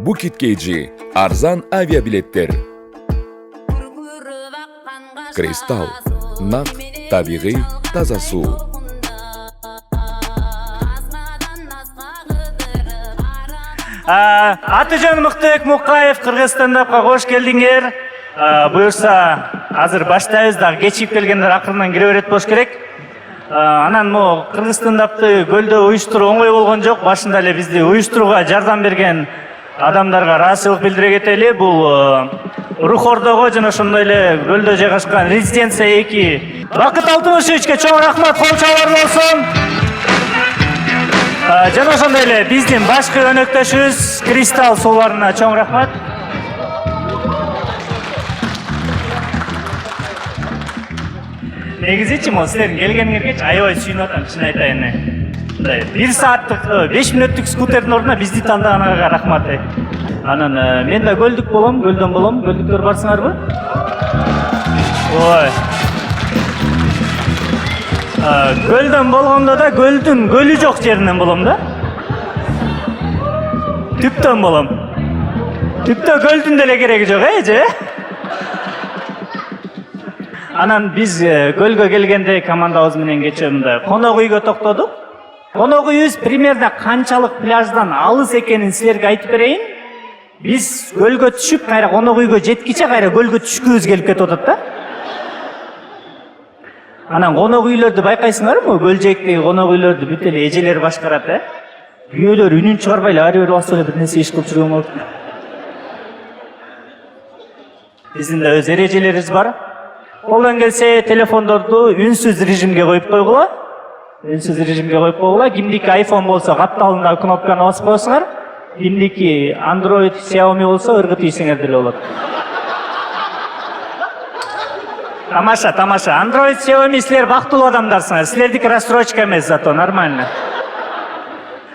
Bukit KG arzan aviabilettер. Kristal naq табигый таза суу. Атыжан Муктыбек Мукаев, Кыргызстандапка кош келдиңер. Буюрса, азыр баштайбыз дагы кечип келгендер акырынан кире берет болуш керек. Анан могу Кыргызстандапты көлдө уюштуруу оңой болгон жок. Башында эле бизди уюштурууга жардам берген адамдарга ыраазычылык билдире кетели. Бул Рухордого жана ошондой эле көлдө жайгашкан Резиденция 2 Бакыт Алтымышевичке чоң рахмат, кол чабуулар болсун. Жана ошондой эле биздин башкы өнөктөшүбүз Кристалл сууларына чоң рахмат. Негизичи могу силердин келгениңерге аябай сүйүнүп атам, чын айтайын. Мындай 1 сааттык 5 мүнөттүк скутердин ордуна бизди тандаганга рахмат. Анан мен да көлдүк болом, көлдөн болом. Көлдүктөр барсыңарбы? Ой. Көлдөн болгондо да көлдүн көлү жок жеринен болом да. Түптөн болом. Түптө көлдүн деле кереги жок, же? Анан биз көлгө келгенде командабыз менен кечээ мындай конок үйгө токтодук. Конок үйүбүз примерно канчалык пляждан алыс экенин силерге айтып берейин. Биз көлгө түшүп, кайра конок үйгө жеткиче кайра көлгө түшкүбүз келип кетип атат да. Анан конок үйлөрдү байкайсыңарбы? Көл жээктеги конок үйлөрдү бүт эле эжелер башкарат, Күйөөлөр үнүн чыгарбай эле ары бери басып эле бир нерсе иш кылып жүргөн болот. Биздин да өз эрежелерибиз бар. Колдон келсе телефондорду үнсүз режимге коюп койгула. Үнсүз режимге коюп койгула. Кимдики iPhone болсо капталында кнопканы басып коесуңар. Кимдики Android, Xiaomi болсо ыргыт ийсеңер деле болот. Тамаша, тамаша. Android, Xiaomi силер бактылуу адамдарсыңар. Силердики рассрочка эмес, зато нормально.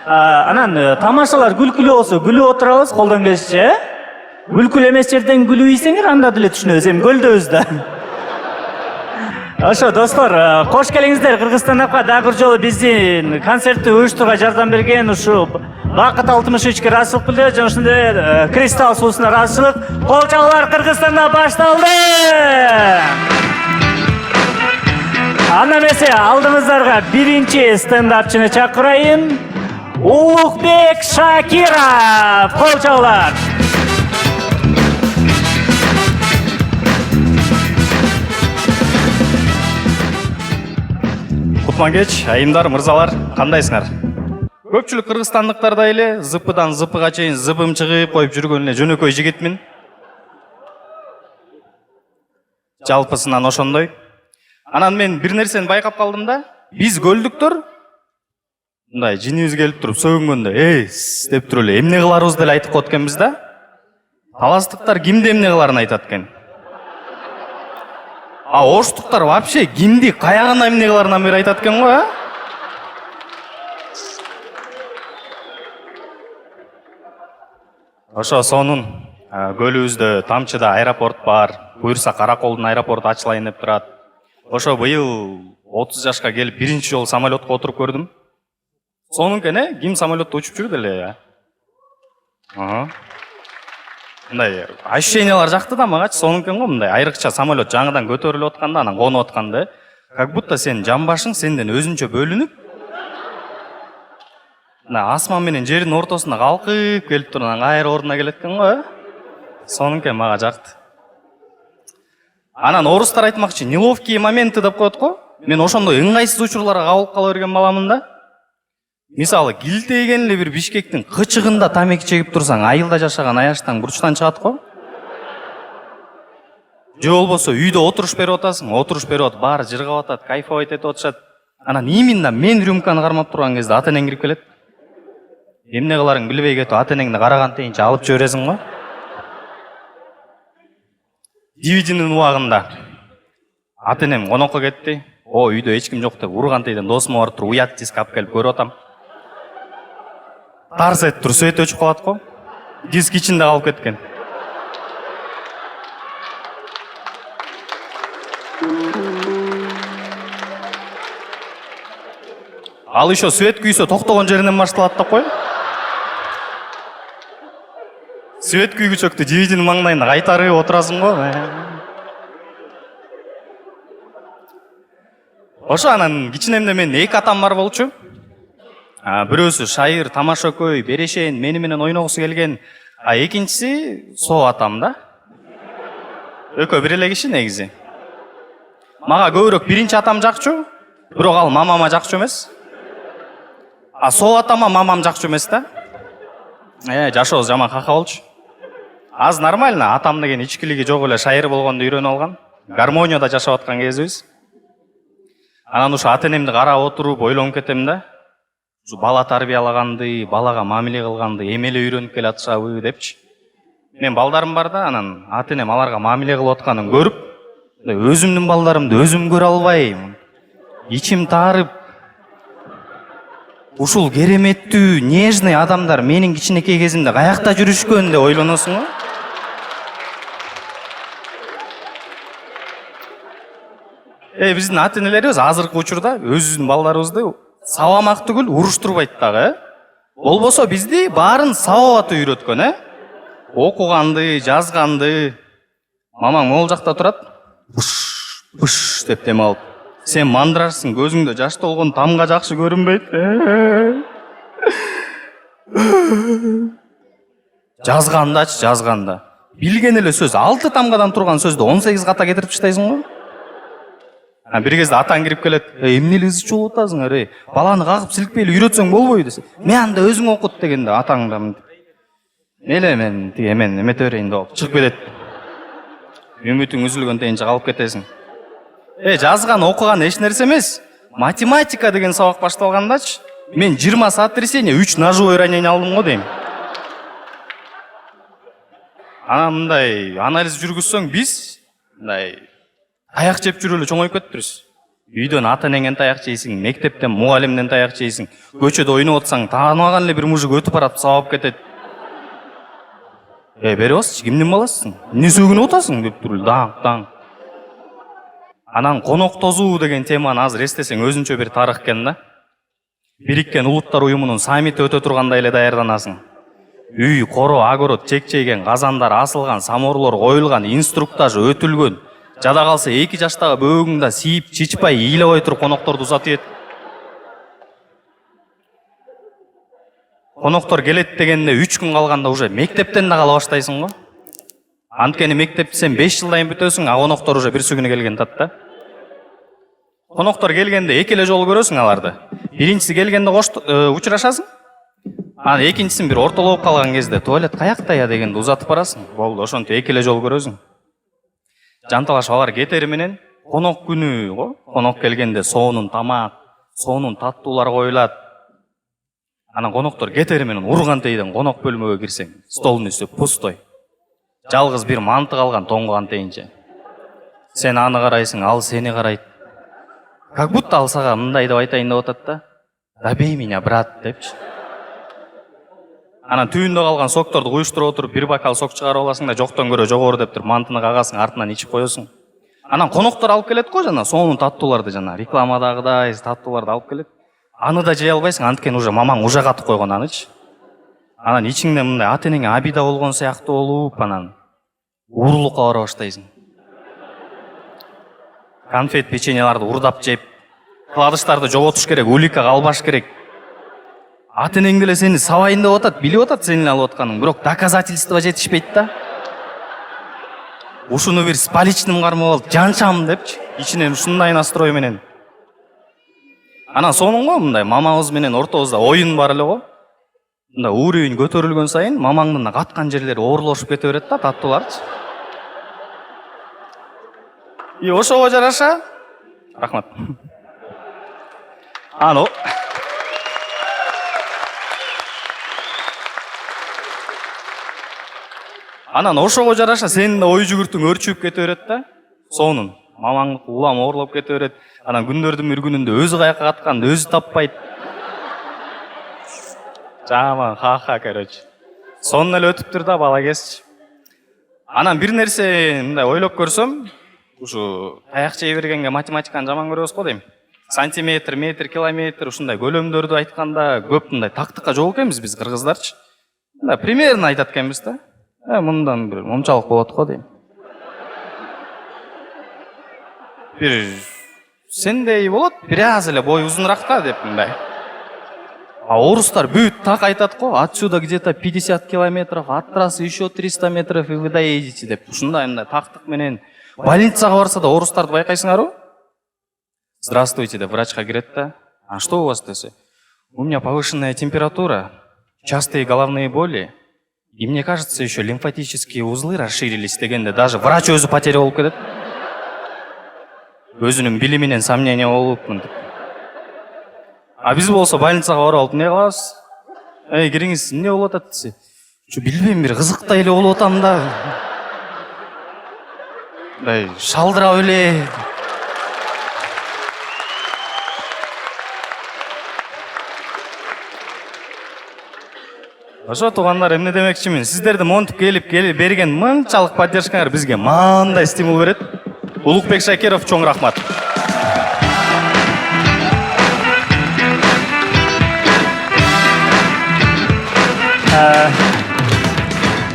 Анан тамашалар күлкүлүү болсо күлүп отурабыз, колдон келишче. Күлкүлүү эмес жерден күлүп ийсеңер анда деле түшүнөбүз. Эми көлдөбүз да. Ошо достор, кош келиңиздер. Кыргызстандапка дагы бир жолу биздин концертти уюштурууга жардам берген ушу Бакыт Алтымышевичке ыраазычылык билдирет, жана ошондой Кристалл суусуна ыраазычылык. Кол чабуулар Кыргызстанда башталды. Анда эмесе алдыңыздарга биринчи стендапчыны чакырайын. Улукбек Шакиров. Кол чабуулар. Кутман кеч, айымдар, мырзалар, кандайсыңар? Көпчүлүк кыргызстандыктардай эле зыпыдан зыпыга чейин зыпым чыгып коюп жүргөн эле жөнөкөй жигитмин. Жалпысынан ошондой. Анан мен бир нерсени байкап калдым да. Биз көлдүктөр мындай жинибиз келип туруп сөгүнгөндө, деп туруп эле эмне кыларыбыз деле айтып коет экенбиз да. Таластыктар кимди эмне кыларын айтат экен. Оштуктар вообще кимди каягына эмне кыларынан бери айтат экен го, Ошо сонун көлүбүздө Тамчыда аэропорт бар. Буюрса Караколдун аэропорту ачылайын деп турат. Ошо быйыл 30 жашка келип биринчи жолу самолетко отуруп көрдүм. Сонун экен, ким самолетто учуп жүрдү эле, Мындай ощущениялар жакты да магачы, сонун экен го, мындай айрыкча самолет жаңыдан көтөрүлүп атканда, анан конуп атканда, как будто сенин жамбашың сенден өзүнчө бөлүнүп, асман менен жердин ортосунда калкып келип туруп, анан кайра ордуна келет экен го, Сонун экен, мага жакты. Анан орустар айтмакчы, неловкие моменты деп коет го. Мен ошондой ыңгайсыз учурларга кабылып кала берген баламын да. Мисалы, килтейген эле бир Бишкектин кычыгында тамеки чегип турсаң, айылда жашаган аяштан бурчтан чыгат го. Же болбосо үйдө отуруш берип атасың, отуруш берип атып, баары жыргап атат, кайфовать этип атышат. Анан именно мен рюмканы кармап турган кезде ата-энең кирип келет. Эмне кыларың билбей кетип, ата-энеңди караган тейинче алып жибересиң го. Дивидинин убагында ата-энем конокко кетти. Үйдө эч ким жок деп урган тейден досума барып туруп уят диск алып келип көрүп атам. Тарс этип туруп свет өчүп калат го. Диск ичинде калып кеткен. Ал еще свет күйсө токтогон жеринен башталат да кой. свет күйгүчөктү жибидин маңдайында кайтарып отурасың го. Ошо анан кичинемде менин эки атам бар болчу. Бирөөсү шайыр, тамашакөй, берешен, мени менен ойногусу келген. Экинчиси соо атам да. Экөө бир эле киши негизи. Мага көбүрөөк биринчи атам жакчу, бирок ал мамама жакчу эмес. Соо атама мамам жакчу эмес да. Жашообуз жаман кака болчу. Аз нормально, атам деген ичкилиги жок эле шайыр болгонду үйрөнүп алган. Гармонияда жашап аткан кезибиз. Анан ушу ата энемди карап отуруп ойлонуп кетем да. Ушу бала тарбиялаганды, балага мамиле кылганды эми эле үйрөнүп келатышабы депчи. Мен балдарым бар да, анан ата энем аларга мамиле кылып атканын көрүп, өзүмдүн балдарымды өзүм көрө албайм. Ичим таарып, ушул кереметтүү, нежный адамдар менин кичинекей кезимде каякта жүрүшкөн деп ойлоносуң го. Биздин ата энелерибиз азыркы учурда өзүбүздүн балдарыбызды сабамак түгүл уруштурбайт дагы. Болбосо бизди баарын сабап атып үйрөткөн, окуганды, жазганды. Мамаң могул жакта турат. Буш деп дем алып. Сен мандырарсың, көзүңдө жаш толгон тамга жакшы көрүнбөйт. Жазганда. Билген эле сөз 6 тамгадан турган сөздү 18 ката кетирип таштайсың го. Бир кезде атаң кирип келет. Эмне эле ызы чуулуп атасың, баланы кагып силкпей эле үйрөтсөң болбойбу десе. Мен анда өзүң окут дегенде атаңдан. Мен эмете берейин деп чыгып кетет. Үмүтүң үзүлгөндөнчө калып кетесиң. Жазган, окуган эч нерсе эмес. Математика деген сабак башталгандачы, мен 20 саат трясение 3 ножевой ранение алдым го дейм. Анан мындай анализ жүргүзсөң биз мындай таяк жеп жүрүп эле чоңоюп кетиптирбиз. Үйдөн ата энеңден таяк жейсиң, мектептен мугалимден таяк жейсиң, көчөдө ойноп атсаң, тааныбаган эле бир мужик өтүп барат, сабап кетет. Бери басчы, кимдин баласысың? Эмне сөгүнүп атасың деп туруп даң. Анан конок тозуу деген теманы азыр эстесең өзүнчө бир тарых экен да. Бириккен Улуттар уюмунун саммити өтө тургандай эле даярданасың. Үй, коро, огород чек-чейген, казандар асылган, самоорлор коюлган, инструктаж өтүлгөн. Жада калса 2 жаштагы бөөгүңдө siiп, чичпай, ыйлабай туруп конокторду узатып ет. Коноктор келет дегенде 3 күн калганда уже мектептен да кала баштайсың го. Анткени мектепти сен 5 жылдан бүтөсүң, коноктор уже бир күнү келген тат да. Коноктор келгенде 2 эле жолу көрөсүң аларды. Биринчиси келгенде учурашасың. Анан экинчисин бир ортолоп калган кезде туалет каякта я дегенде узатып барасың. Болду, ошентип 2 эле жолу көрөсүң. Жанталашып алар кетери менен конок күнү го. Конок келгенде соонун тамак, соонун таттуулар коюлат. Анан коноктор кетери менен урган тейден конок бөлмөгө кирсең, столдун үстү пустой. Жалгыз бир манты калган тоңган тейинче. Сен аны карайсың, ал сени карайт. Как будто ал сага мындай деп айтайын деп атат да. Добей меня, брат депчи. Анан түбүндө калган сокторду куюштуруп отуруп бир бокал сок чыгарып аласың да жоктон көрө жогору деп туруп мантыны кагасың, артынан ичип коесуң. Анан коноктор алып келет го жана сонун таттууларды жана рекламадагыдай таттууларды алып келет. Аны да жей албайсың, анткени уже мамаң уже катып койгон анычы. Анан ичиңде мындай ата энеңе абида болгон сыяктуу болуп, анан уурулукка бара баштайсың. Конфет, печеньеларды урдап жеп, кладыштарды жоготуш керек, уликка калбаш керек. Ата энең деле сени сабайын деп атат, билип атат сенин алып атканың, бирок доказательство жетишпейт да. Ушуну бир с поличным кармап алып, жанчам депчи, ичинен ушундай настрой менен. Анан сонун го мындай мамабыз менен ортобузда оюн бар эле го. Мындай уровень көтөрүлгөн сайын мамаңдын каткан жерлери оорлошуп кете берет да, таттууларчы. Ошого жараша. Рахмат. Анан ошого жараша сенин да ой жүгүртүң өрчүп кете берет да. Сонун. Мамаң улам оорлоп кете берет. Анан күндөрдүн бир күнүндө өзү каяка катканды өзү таппайт. Жаман ха-ха, короче. Сонун эле өтүптүр да бала кезчи. Анан бир нерсе мындай ойлоп көрсөм, ушу таяк жей бергенге математиканы жаман көрөбүз го дейм. Сантиметр, метр, километр ушундай көлөмдөрдү айтканда көп мындай тактыкка жок экенбиз биз кыргыздарчы. Мындай примерно айтат экенбиз да. Мындан бир момчалык болот го дейм. Бир сендей болот, бир аз эле бою узунураак да деп мындай. А орустар бүт так айтат го, отсюда где-то 50 километров, от трассы еще 300 метров и вы доедете деп. Ушундай мындай тактык менен больницага барса да орустарды байкайсыңарбы? Здравствуйте деп врачка кирет да. А что у вас десе? У меня повышенная температура, частые головные боли, и мне кажется, еще лимфатические узлы расширились дегенде даже врач өзү потеря болуп кетет. Өзүнүн билиминен сомнение болуптун деп. А биз болсо больницага барып алып, эмне кылабыз? Кириңиз, эмне болуп атат десе. Билбейм, бир кызыктай эле болуп атам да. Шалдырап эле. Ошо туугандар, эмне демекчимин? Сиздерди монтип келип берген мынчалык поддержкаңар бизге мындай стимул берет. Улукбек Шакиров, чоң рахмат.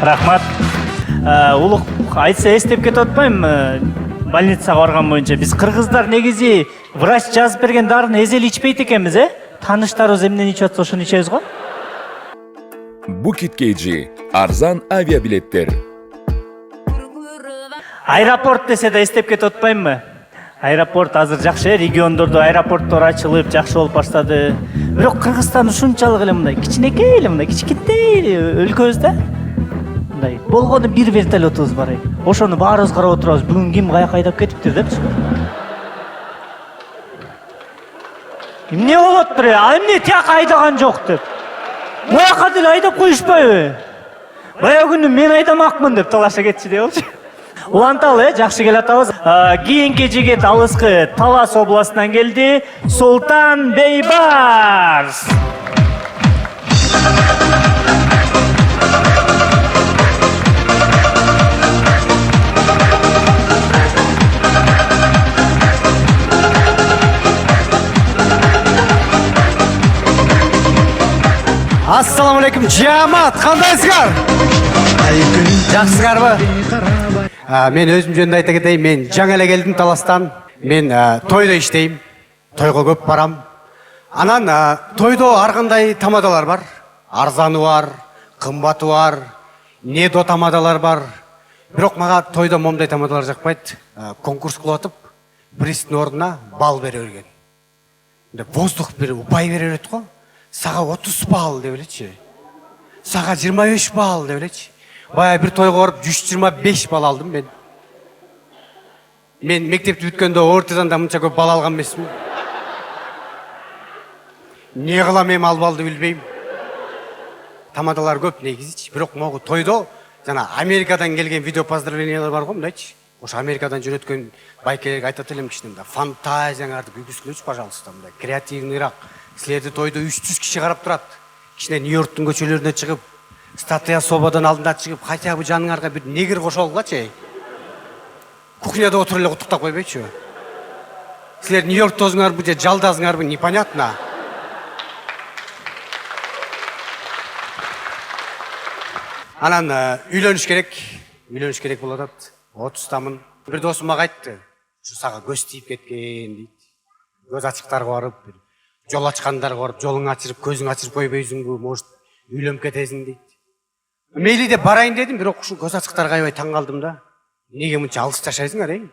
Рахмат. Улук айтса эстеп кетип атпайм. Больницага барган боюнча биз кыргыздар негизи врач жазып берген дарыны эзели ичпейт экенбиз, Тааныштарыбыз эмнени ичип атса ошону ичебиз го. Bukit KG arzan aviabiletler. Аэропорт десе да эстеп кетип атпаймбы? Аэропорт азыр жакшы, региондордо аэропорттор ачылып, жакшы болуп баштады. Бирок Кыргызстан ушунчалык эле мындай кичинекей эле, мындай кичинекей өлкөбүз да. Мындай болгону бир вертолетубуз бар. Ошону баарыбыз карап отурабыз. Бүгүн ким каяка айдап кетиптир депчи. Эмне болуп атпыр? Эмне тияка айдаган жок деп. Буяка деле айдап коюшпайбы? Баягы күнү мен айдамакмын деп талаша кетчү деп болчу. Уланталы, жакшы келатабыз. Кийинки жигит алыскы Талас областынан келди. Султан Бейбарс. Ассаламу алейкум, жамаат, кандайсыңар? Жакшысыңарбы? Мен өзүм жөнүндө айта кетейин, мен жаңы эле келдим Таластан. Мен тойдо иштейм, тойго көп барам. Анан тойдо ар кандай тамадалар бар. Арзаны бар, кымбаты бар, недо тамадалар бар. Бирок мага тойдо момдай тамадалар жакпайт. Конкурс кылып атып, пристин ордуна бал бере берген. Воздух бир упай бере берет го. Сага 30 бал деп элечи. Сага 25 бал деп элечи. Бая бир тойго барып 125 бал алдым мен. Мен мектепти бүткөндө ортоданда мынча көп бал алган эмесмин. Не кылам эми ал балды билбейм. Тамадалар көп негизичи. Бирок могу тойдо жана Америкадан келген видео поздравлениялар бар го мындайчы. Ошо Америкадан жөнөткөн байкелерге айтат элем кичине мындай фантазияңарды күйгүзгүлөчү, пожалуйста, мындай креативныйраак. Силерди тойдо 300 киши карап турат. Кичине Нью-Йорктун көчөлөрүнө чыгып, статуя свободанын алдына чыгып, хотя бы жаныңарга бир негр кошо алгылачы. Кухняда отуруп эле куттуктап койбойчу. Силер Нью-Йоркто өзүңөрбү же жалдазыңарбы, непонятно. Анан үйлөнүш керек болуп атат. 30тамын. Бир досум мага айтты. Ушу сага көз тийип кеткен дейт. Көз ачыктарга барып, жол ачкандарга барып, жолуң ачырып, көзүң ачырып койбойсуңбу, может, үйлөнүп кетесиң дейт. Мейли деп барайын дедим, бирок ушу көз ачыктарга аябай таң калдым да. Неге мынча алыс жашайсыңар,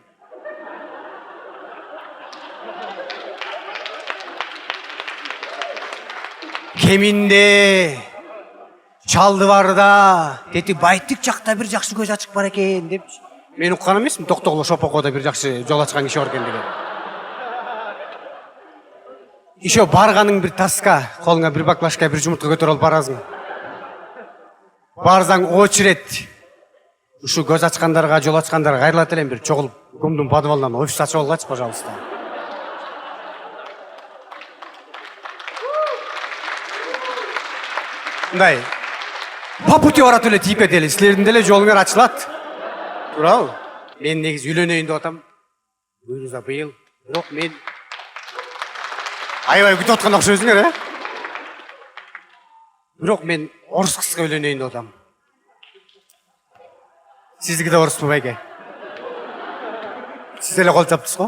Кеминде чалды барда, дети Байтик жакта бир жакшы көз ачык бар экен деп. Мен уккан эмесмин, Токтогул Шопокодо бир жакшы жол ачкан киши бар экен деген. Еще барганың бир таска, колуңа бир баклажка, бир жумуртка көтөрүп алып барасың. Барсаң очерет. Ушу көз ачкандарга, жол ачкандарга кайрылат элем, бир чогулуп ГУМдун подвалынан офис ачып алгачы, пожалуйста. Мындай по пути барат эле тийип кетели, силердин деле жолуңар ачылат. Туурабы? Мен негизи үйлөнөйүн деп атам. Буюрса быйыл, бирок мен аябай күтүп аткан окшойсуңар, Бирок мен орус кызга үйлөнөйүн деп атам. Сиздики да орыспы байке? Сиз эле кол чаптыңыз го?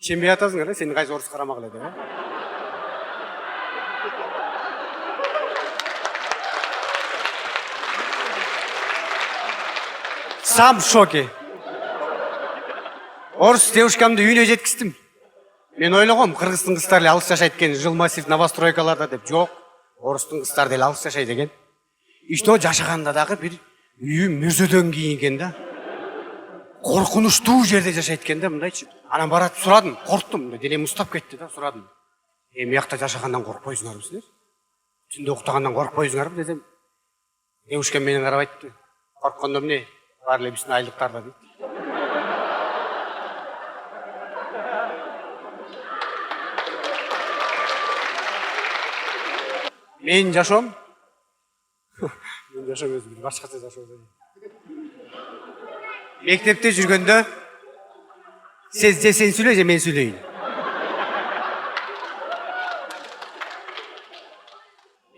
Сенбей атасыңар, сен кайсы орыс карамак эле деп, Сам в шоке. Орыс девушкамды үйүнө жеткиздим. Мен ойлогом, кыргыздын кыздары эле алыс жашайт экен, жыл массив новостройкаларда деп. Жок, орустун кыздары деле алыс жашайт экен. Ишто жашаганда дагы бир үйү мүрзөдөн кийин экен да. Коркунучтуу жерде жашайт экен да, мындайчы. Анан барат сурадым, корктум, делем устап кетти да, сурадым. Мыякта жашагандан коркпойсуңарбы силер? Түндө уктагандан коркпойсуңарбы десем, девушкам менен карап айтты. Корккондо эмне? Бар эле биздин айлыктарда дейт. Мен жашоом. Мен жашоом өзүм башкача жашоом. Мектепте жүргөндө сен сүйлө же мен сүйлөйүн.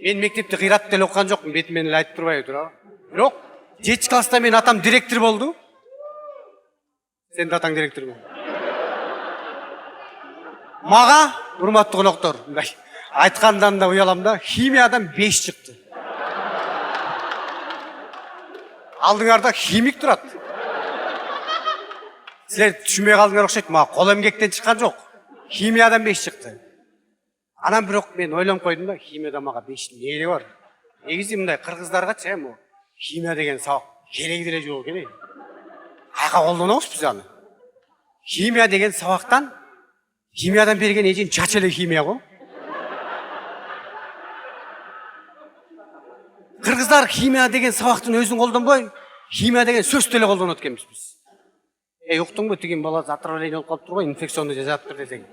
Мен мектепте кыйратып деле окуган жокмун, бетимен эле айтып турбайбы туурабы? Бирок 7 класста мен атам директор болду. Сен да атаң директорбу. Мага, урматтуу коноктор, мындай айткандан да уялам да, химиядан 5 чыкты. Алдыңарда химик турат. Силер түшүнбөй калдыңар окшойт, мага кол эмгектен чыккан жок. Химиядан 5 чыкты. Анан бирок мен ойлонуп койдум да, химияда мага 5 эмне бар? Негизи мындай кыргыздаргачы эми химия деген сабак кереги деле жок экен. Кайка колдонобуз биз аны? Химия деген сабактан химиядан берген эжен чач эле химия го. Кыргыздар химия деген сабактын өзүн колдонбой, химия деген сөздү эле колдонот экенбиз биз. Уктуңбу, тигин бала отравление болуп калыптыр го, инфекционный жазаптыр десең.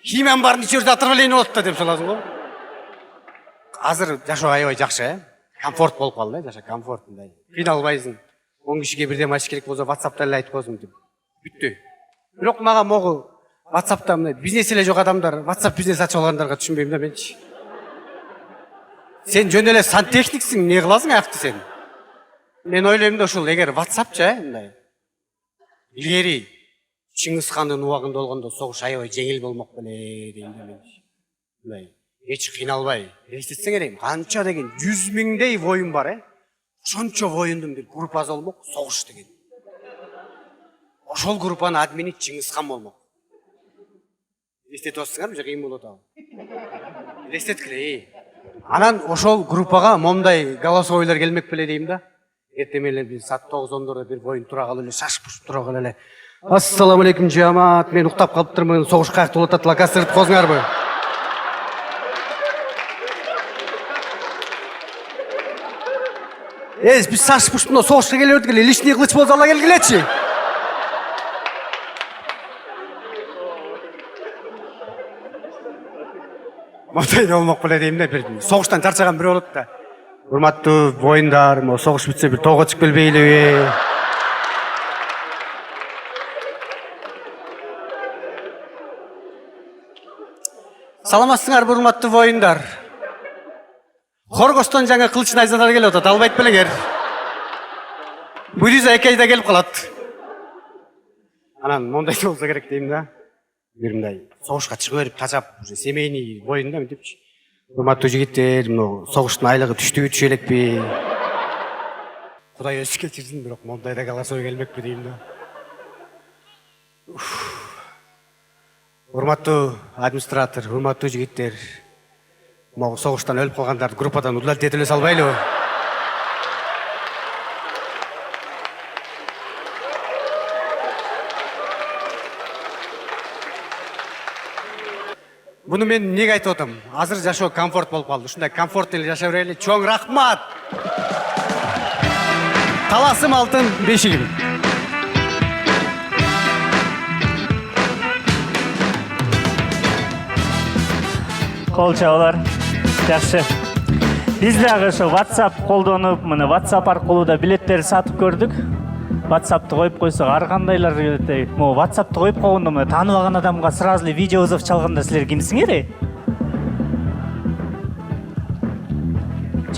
Химиянын баарын ичерде отравление болот да деп саласың го. Азыр жашоо аябай жакшы, комфорт болуп калды, жаша комфорт мындай. Кыйналбайсың. 10 кишиге бирден ачыш керек болсо WhatsApp'та эле айтып коесуң деп. Бүттү. Бирок мага могу WhatsApp'та мындай бизнес эле жок адамдар, WhatsApp бизнес ачып алгандарга түшүнбөйм да менчи. Сен жөн эле сантехниксиң, эмне кыласың акты сен? Мен ойлойм да ушул эгер WhatsAppчы, мындай. Илгери Чыңгыз хандын убагында болгондо согуш аябай жеңил болмок беле дейм да менчи. Мындай эч кыйналбай, эстетсең элем, канча деген 100 миңдей воюн бар, ошончо воюндун бир группасы болмок, согуш деген. Ошол группанын админи Чыңгыз хан болмок. Эстетип атсыңарбы же кыйын болот ал? Эстеткиле. Анан ошол группага момундай голосовойлор келмек беле дейм да. Эртең менен бир саат 9-10 бир воюн тура калып эле шаш пушуп тура калып эле. Ассаламу алейкум жамаат, мен уктап калыптырмын, согуш каякта болуп атат, лакастырып коюңарбы? Биз шаш пушуп мына согушка келе бердик эле, лишний кылыч болсо ала келгилечи. Мондай болмок беле дейм да, бир согуштан чарчаган бирөө болот да. Урматтуу воюндар, согуш бүтсө бир тоого чыгып келбейлиби? Саламатсыңарбы, урматтуу воюндар? Хоргостон жаңа кылыч найзалар келип атат, албайт белеңер. Буйруза 2 айда келип калат. Анан мондай болсо керек дейм да. Бир мындай согушка чыгып берип тажап, уже семейный воюн да мынтипчи. Урматтуу жигиттер, мына согуштун айлыгы түштүбү түшө элекпи? Кудай өзү кечирсин, бирок мондай да голосой келмекпи дейм да. Урматтуу администратор, урматтуу жигиттер, могу согуштан өлүп калгандарды группадан удалить этип эле салбайлыбы? Буну мен эмнеге айтып атам? Азыр жашоо комфорт болуп калды. Ушундай комфорт эле жашай берели. Чоң рахмат. Таласым алтын бешигим. Кол чабуулар. Жакшы. Биз дагы ошо WhatsApp колдонуп, мына WhatsApp аркылуу да билеттер сатып көрдүк. WhatsApp'ты коюп койсок ар кандайлар келет. Могу WhatsApp'ты коюп койгондо мына тааныбаган адамга сразу эле видео вызов чалганда силер кимсиңер?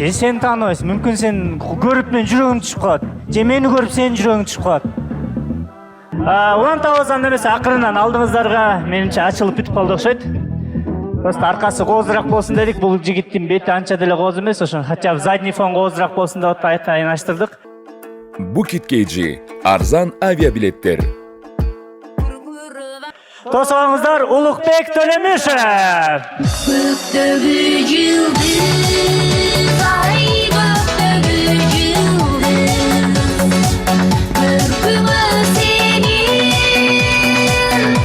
же сен тааныбайсың, мүмкүн сен көрүп менин жүрөгүм түшүп калат, же мени көрүп сенин жүрөгүң түшүп калат. Улантабыз анда эмесе акырынан алдыңыздарга менимче ачылып бүтүп калды окшойт. Просто аркасы коозураак болсун дедик, бул жигиттин бети анча деле кооз эмес, ошон хотя бы задний фон коозураак болсун деп айтайын аштырдык. Bukit KG арзан авиабилеттер. Тосуп алыңыздар, Улукбек Төлөмүшев. Көктөгү жылдыз, ай көктөгү жылдыз, көркүмө сенин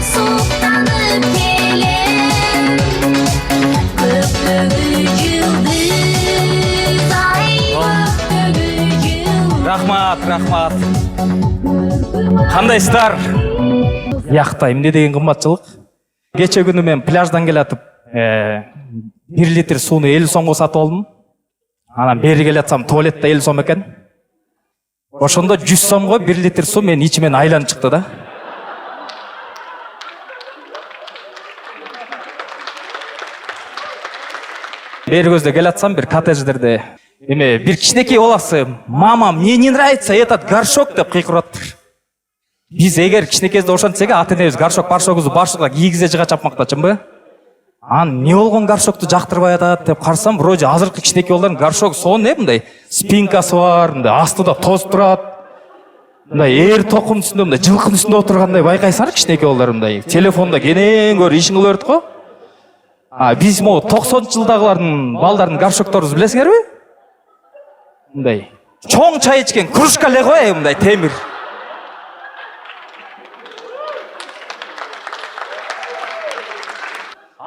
суктанып келем. Көктөгү жылдыз, ай көктөгү жылдыз. Рахмат. Кандайсыздар? Яқта эмне деген кымбатчылык. Кече күнү мен пляждан келатып, 1 литр сууну 50 сомго сатып алдым. Анан бери келатсам туалетте 50 сом экен. Ошондо 100 сомго 1 литр суу менин ичимен айланып чыкты да. Бери көздө келатсам бир коттедждерде эме бир кичинекей баласы, "Мама, мне не нравится этот горшок" деп кыйкырып атыптыр. Биз эгер кичинекейде ошентсек, ата-энебиз горшок-паршогубузду башыга кийгизе жыга чапмактачынбы? Эмне болгон горшокту жактырбай атат деп карасам, вроде азыркы кичинекей балдардын горшок сонун мындай спинкасы бар, мындай астыда тоз турат. Мындай эр токумдун үстүндө, мындай жылкынын үстүндө отургандай байкайсыңар кичинекей балдар мындай. Телефондо кенен көрүп ишин кыла берет го. Биз могу 90-жылдагылардын балдардын горшокторун билесиңерби? Мындай чоң чай ичкен кружка эле го, мындай темир.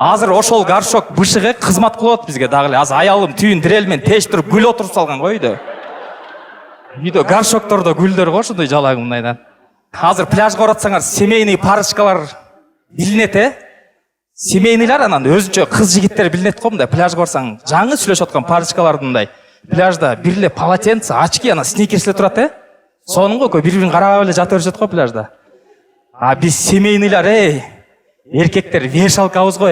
Азыр ошол горшок бышыгы кызмат кылып бизге дагы эле. Азыр аялым түйүн дирел менен тештирип гүл отуруп салган го үйдө. Үйдө горшоктордо гүлдөр го ушундай жалаң мындайдан. Азыр пляжга баратсаңар, семейный парочкалар билинет, Семейныйлар анан өзүнчө кыз жигиттер билинет го, мындай пляжга барсаң, жаңы сүйлөшүп аткан парочкалардын мындай пляжда бир эле полотенце, очки, анан сникерслер турат, Сонун го бири-бирин карап эле жата беришет го пляжда. Биз семейныйлар, эркектер вешалкабыз го,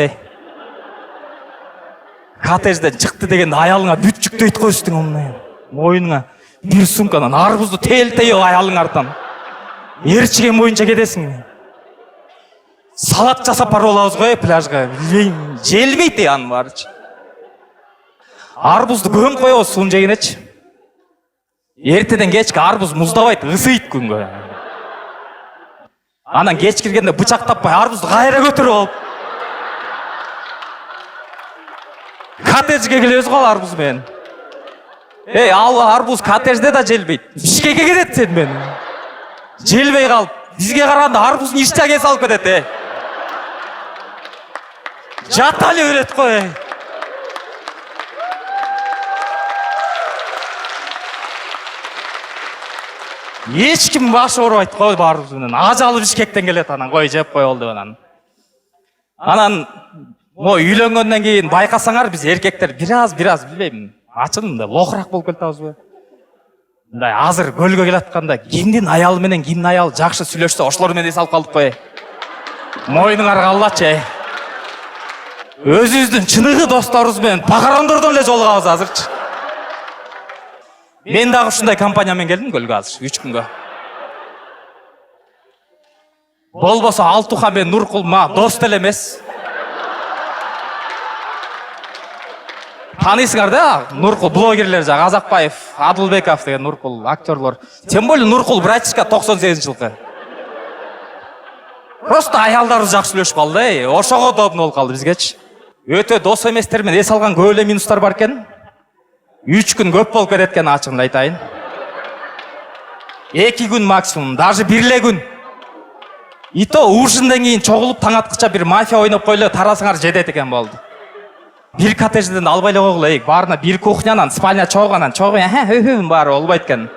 Коттеджден чыкты дегенде аялыңа бүт жүктөйт го үстүңө мындай. Моюнуңа бир сумканан арбузду тел-тей аялың артан. Эрчиген боюнча кетесиң. Салат жасап барып алабыз го пляжга. Желбейт анын баарычы. Арбузду көмүп коебуз суун жегенечи. Эртеден кечке арбуз муздабайт, ысыйт күнгө. Анан кеч киргенде бычак таппай арбузду кайра көтөрүп алып. Коттеджге келебиз го арбуз менен. Ал арбуз коттеджде да желбейт. Бишкекке кетет сен менен. Желбей калып, бизге караганда арбуздун ичтеге салып кетет, Жата эле берет го, Эч ким башы оорубайт го арбуз менен. Ажалы Бишкектен келет анан, кой жеп кой болду анан. Анан үйлөнгөндөн кийин байкасаңар, биз эркектер бир аз билбейм, ачын мындай лохурак болуп кетебизби? Мындай азыр көлгө келатканда кимдин аялы менен кимдин аялы жакшы сүйлөшсө, ошолор менен эс алып калдык го. Мойнуңарга Аллачы. Өзүбүздүн чыныгы досторубуз менен похорондордон эле жолугабыз азырчы. Мен дагы ушундай компания менен келдим көлгө азыр 3 күнгө. Болбосо Алтуха мен Нуркул ма дос деле эмес. Танысыңар да, Нуркул блогерлер жагы Азакбаев, Адылбеков деген Нуркул актерлор. Тем более Нуркул братчика 98-жылкы. Просто аялдарыбыз жакшы сүйлөшүп калды, ошого удобно болуп калды бизгечи. Өтө дос эместер менен эс алган көп эле минустар бар экен. 3 күн көп болуп кетет экен, ачыгын айтайын. 2 күн максимум, даже 1 эле күн. И то ужиндан кийин чогулуп таң аткыча бир мафия ойноп койло тарасаңар жетет экен болду. Бир коттеджден албай эле койгула, баарына бир кухнянан, спальня чогуганан, баары болбойт экен.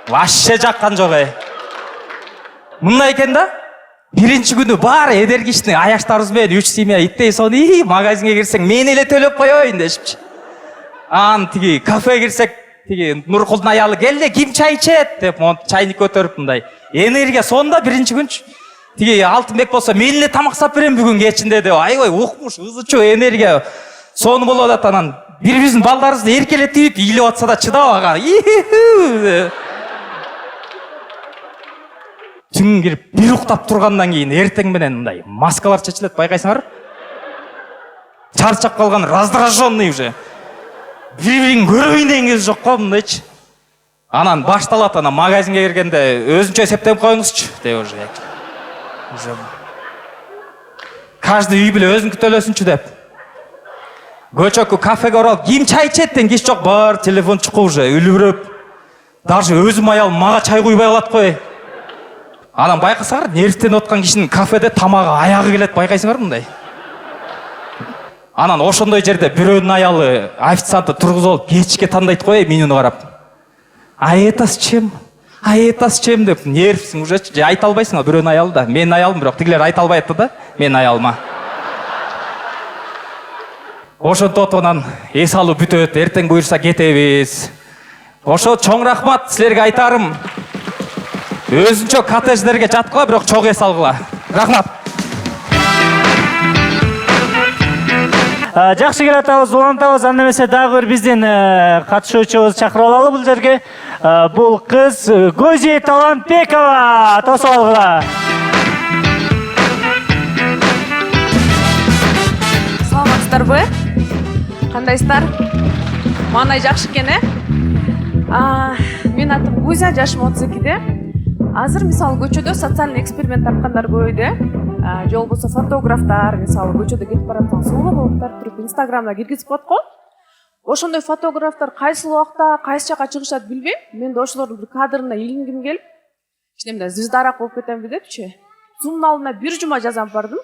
Вообще жаккан жок, Мындай экен да, биринчи күнү баары энергичный аяштарыбыз менен 3 семья иттей соны магазинге кирсең мен эле төлөп коёюн дешипчи. Ан тиги кафеге кирсек, тиги Нуркулдун аялы келе ким чай ичет деп чайник көтөрүп мындай. Энергия сонда биринчи күнчү. Тиги Алтынбек болсо мен эле тамак сап берем бүгүн кечинде деп. Айбай укмуш, ызычуу энергия. Сону болуп атат анан бири-бирибиздин балдарыбызды эркелетип ыйлап атса да чыдап ага. Түн кирип бир уктап тургандан кийин эртең менен мындай маскалар чечилет, байкайсыңар? Чарчап калган, раздраженный уже. Бири-бирин көрбөйүн деген кез жок го мындайчы. Анан башталат, ана магазинге киргенде өзүнчө эсептеп коюңузчу деп уже. Каждый үй биле өзүнүкү төлөсүнчү деп. Көчөккө кафеге оралып, ким чай ичет деген киш жок, бар телефон чукуп уже үлбүрөп. Даже өзүм аялым мага чай куйбай калат кой. Анан байкасаңар, нервтенип аткан кишинин кафеде тамагы аягы келет, байкайсыңар мындай. Анан ошондой жерде бирөөнүн аялы официантты тургузуп алып кечке тандайт кой менюну карап. А это с чем? А это с чем деп нервсиң уже, же айта албайсың а бирөөнүн аялы да. Менин аялым бирок тигилер айта албай атты да, менин аялыма. Ошентип анан эс алуу бүтөт, эртең буюрса кетебиз. Ошо чоң рахмат силерге айтарым. Өзүнчө коттедждерге жаткыла, бирок чоң эс алгыла. Рахмат. Жакшы келатабыз, улантабыз. Анда эмесе дагы бир биздин катышуучубузду чакырып алалы бул жерге. Бул кыз Гөзи Талантбекова. Тосуп алгыла. Саламатсыздарбы? Кандайсыздар? Маанай жакшы экен, Менин атым Гузя, жашым 32-де. Азыр мисалы көчөдө социальный эксперимент тапкандар көбөйдү. Же болбосо фотографтар, мисалы көчөдө кетип бараткан сулуу болуптар туруп Инстаграмда киргизип коет го. Ошондой фотографтар кайсы убакта, кайсы жака чыгышат билбейм. Мен да ошолордун бир кадрына илингим келип, кичинемден звездарак болуп кетемби депчи. Зумдун алдына бир жума жазам бардым.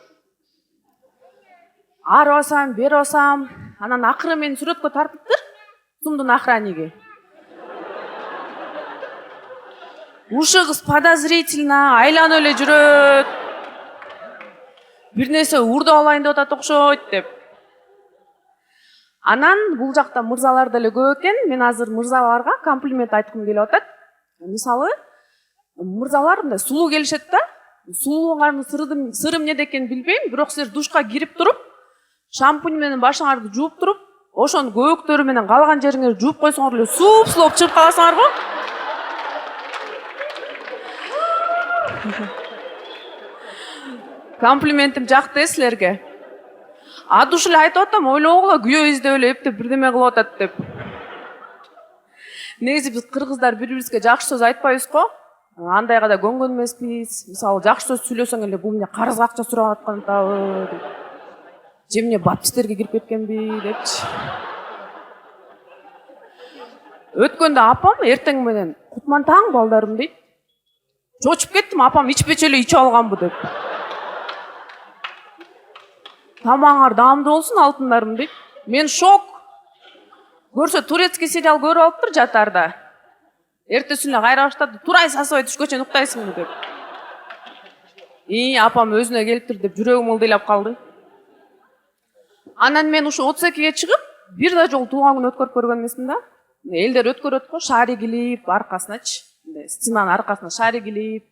Ары басам, бери басам, анан акыры мени сүрөткө тартыптыр. Зумдун охранниги. Ушу кыз подозрительно, айланып эле жүрөт. Бир нерсе урдуп алайын деп атат окшойт деп. Анан бул жакта мырзалар деле көп экен. Мен азыр мырзаларга комплимент айткым келип атат. Мисалы, мырзалар мындай сулуу келишет да. Сулуулугуңардын сыры эмнеде экенин билбейм, бирок силер душка кирип туруп, шампунь менен башыңарды жууп туруп, ошонун көбүктөрү менен калган жериңерди жууп койсоңор эле суп-сулуу чыгып каласыңар го. Комплиментим жакты силерге. Душ эле айтып атам, ойлогула, күйөө издеп эле эптеп бирдеме кылып атат деп. Негизи биз кыргыздар бири-бирибизге жакшы сөз айтпайбыз го. Андайга да көнгөн эмеспиз. Мисалы, жакшы сөз сүйлөсөң эле бул эмне карызга акча сурап аткан атабы деп. Же эмне баптистерге кирип кеткенби депчи. Өткөндө апам эртең менен кутман таң балдарым дейт. Чочуп кеттим, апам ичпечи эле ичип алганбы деп. Тамаңар даамдуу болсун алтындарым дейт. Мен шок. Көрсө турецкий сериал көрүп алыптыр жатарда. Эртесин эле кайра баштады. Турай сасыбай түшкөчө уктайсыңбы деп. Апам өзүнө келиптир деп жүрөгүм ылдыйлап калды. Анан мен ушу 32-ге чыгып, бир да жолу туулган күн өткөрүп көргөн эмесмин да. Элдер өткөрөт го, шарик илип, аркасыначы. Стенанын аркасына шарик илип,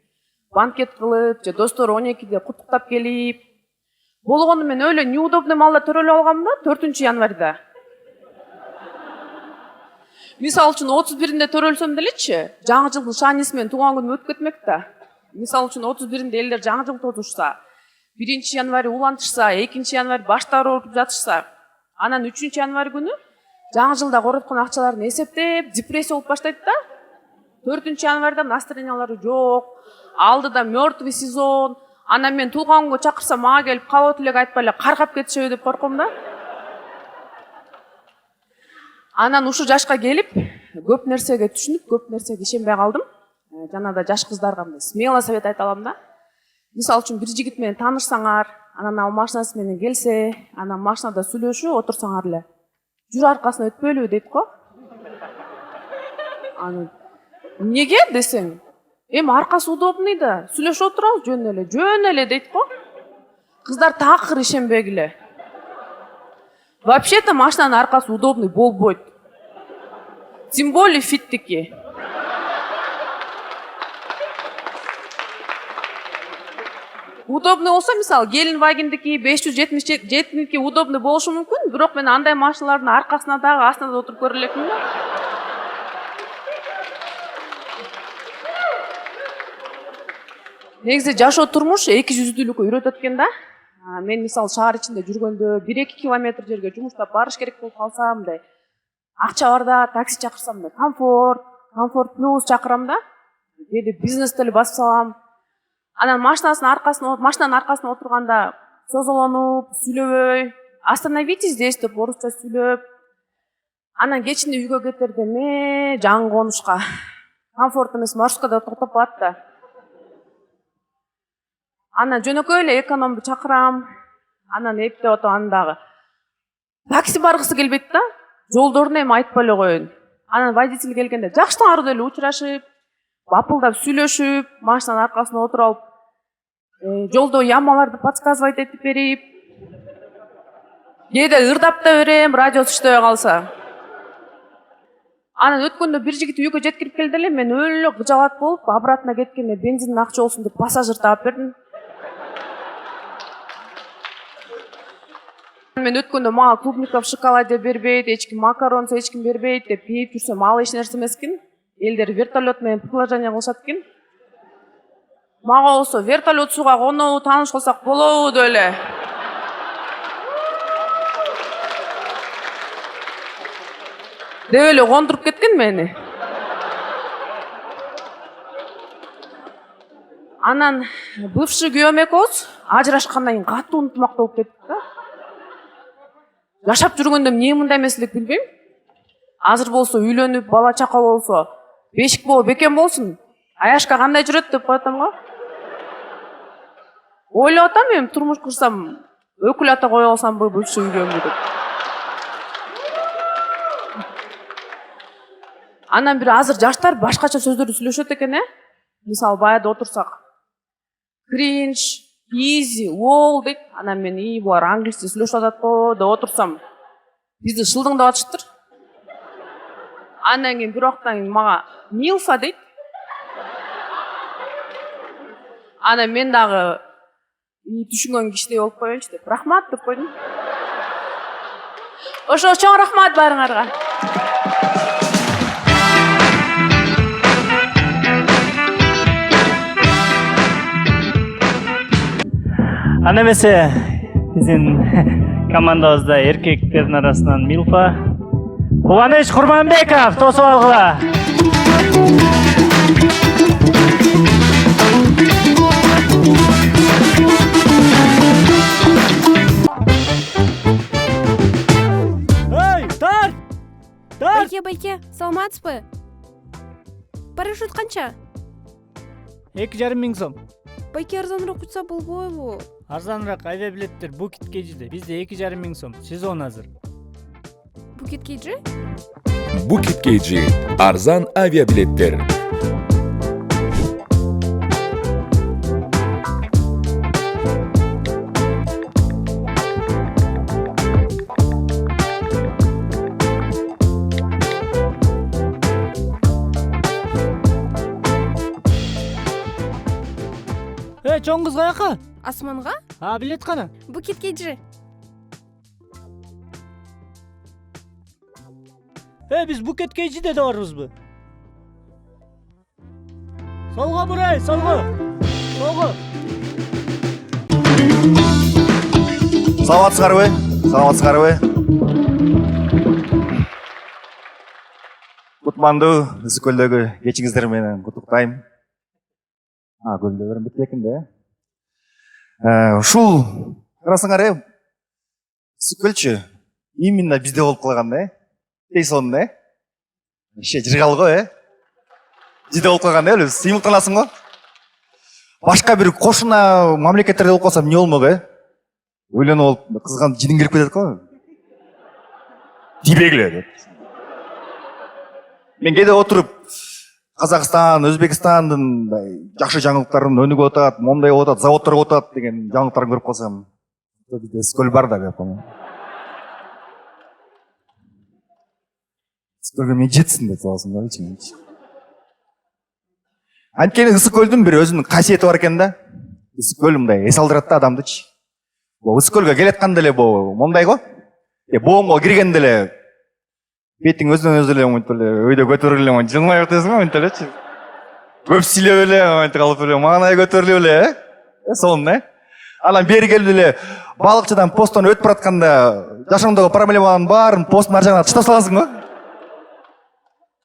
банкет кылып, же достор 12-де куттуктап келип. Болгону мен өлө неудобный малда төрөлүп алгам да 4 январда. Мисалы үчүн 31-inde төрөлсөм делечи, жаңы жылдын шааниси менен туулган күнүм өтүп кетмек да. Мисалы үчүн 31-inde элдер жаңы жыл тотушса, 1 январь улантышса, 2 январь баштары ооруп жатышса, анан 3 январь күнү жаңы жылда короткон акчаларын эсептеп, депрессия болуп баштайт да. 4 январда настроениялары жок, алдыда мертвый сезон. Анан мен туулган күнгө чакырсам мага келип кабоо тилек айтпай эле каргап кетишеби деп корком да. Анан ушу жашка келип, көп нерсеге түшүнүп, көп нерсеге ишенбей калдым. Жана да жаш кыздарга смело совет айта алам да. Мисалы үчүн бир жигит менен таанышсаңар, анан ал машинасы менен келсе, анан машинада сүйлөшүп отурсаңар эле, жүр аркасына өтпөйлүбү дейт го. Анан неге десең, эми аркасы удобный да, сүйлөшүп отурабыз жөн эле дейт го. Кыздар такыр ишенбегиле. Вообще-то машинанын аркасы удобный болбойт. Тем более фиттики. удобный болсо, мисалы, Геленвагендики 577-ники удобный болушу мүмкүн, бирок мен андай машиналардын аркасына дагы астына да отуруп көрө элекмин да. Негизи жашоо турмуш эки жүздүүлүккө үйрөтөт экен да. Мен мисалы шаар ичинде жүргөндө 1-2 километр жерге жумуштап барыш керек болуп калсам, мындай акча барда такси чакырсам, мындай комфорт плюс чакырам да. Кээде бизнести эле басып салам. Анан машинанын аркасына отурганда созолонуп, сүйлөбөй, остановитесь здесь деп орусча сүйлөп, анан кечинде үйгө кетерде жаңы конушка комфорт эмес маршруткада токтоп калат да. Анан жөнөкөй эле экономду чакырам, анан эптеп атып анан дагы такси баргысы келбейт да, жолдорун эми айтпай эле коеюн. Анан водитель келгенде жакшылары эле учурашып, бапылдап сүйлөшүп, машинанын аркасына отуруп алып, жолдо ямаларды подсказывать этип берип, кээде ырдап да берем, радиосу иштебей калса. Анан өткөндө бир жигит үйгө жеткирип келди эле, мен өлө кыжалат болуп, обратно кеткенде бензиндин акча болсун деп пассажир таап бердим. Мен өткөндө мага клубников шоколаде бербейт, эч ким макаронсу эч ким бербейт деп бейип жүрсөм, ал эч нерсе эмес экен. Элдер вертолет менен предложение кылышат экен. Мага болсо вертолет сууга конобу, тааныш кылсак болобу деп эле. Деп эле кондуруп кеткен мени. Анан бывший күйөөм экөөбүз ажырашкандан кийин катуу унутмак болуп кеттик да. Жашап жүргөндө эмне мындай эмес элек билбейм. Азыр болсо үйлөнүп, бала чака болсо, бешик болуп бекем болсун. Аяшка кандай жүрөт деп коятам го. Ойлоп атам, эми турмуш курсам, өкүл ата кое алсамбы бывший күйөөмдү деп. Анан бир азыр жаштар башкача сөздөрдү сүйлөшөт экен, Мисалы баягы отурсак, кринж, easy, wall дейт. Анан мен булар англисче сүйлөшүп атат го деп отурсам, бизди шылдыңдап атышыптыр. Анан кийин бир убактан кийин мага Милфа дейт. Анан мен дагы түшүнгөн кишидей болуп коеюнчу деп, рахмат деп койдум. Ошо чоң рахмат баарыңарга. Аны эмесе биздин командабызда эркектердин арасынан Милфа Кубаныч Курманбеков тосуп алгыла. Эй, тарт! Тарт! Байке, саламатсызбы? Парашют канча? 2,5 миң сом. Байке, арзаныраак учса болбойбу? Арзаныраак авиабилеттер Букет Кейджиде. Бизде 2,5 миң сом. Сезон азыр. Букет Кейджи? Букет Кейджи. Арзан авиабилеттер. Чоң кыз каяка? Асманга? Билет кана. Букет Кейджи. Биз Букет Кейджиде да барбызбы? Солго бурай, солго. Солго. Саламатсыздарбы? Саламатсыздарбы? Кутмандуу Ысыкөлдөгү кечиңиздер менен куттуктайм. Көлдөгү бүт экен да. Ушул карасаңар, Ысыкөлчү именно бизде болуп калган да. Тейсон да. Иши жыргал го, Бизде болуп калган да, сыймыктанасың го. Башка бир кошуна мамлекеттерде болуп калса эмне болмок, Ойлонуп алып, кызган жиниң кирип кетет го. Тибегиле деп. Мен кээде отуруп Казакстан, Өзбекстандын жакшы жаңылыктарын өнүгүп атат, мондай болуп атат, заводдор болуп атат деген жаңылыктарын көрүп калсам, бизде Ысыкөл бар да деп коем. Ысыкөлгө мен жетсин деп саласың да, чын. Анткени Ысыкөлдүн бир өзүнүн касиети бар экен да. ысык көл мындай эс алдырат да адамдычы. Ысык көлгө келатканда эле мондай го. Боомго киргенде эле бетиң өзүнөн өзү эле монтип эле өйдө көтөрүлүп эле жылмай атасың го монтип элечи. Көп сүйлөп эле монтип калып эле маанай көтөрүлүп эле, сонун. Анан бери келип эле балыкчыдан посттон өтүп баратканда жашооңдогу проблеманын баарын посттун ар жагына таштап саласың го.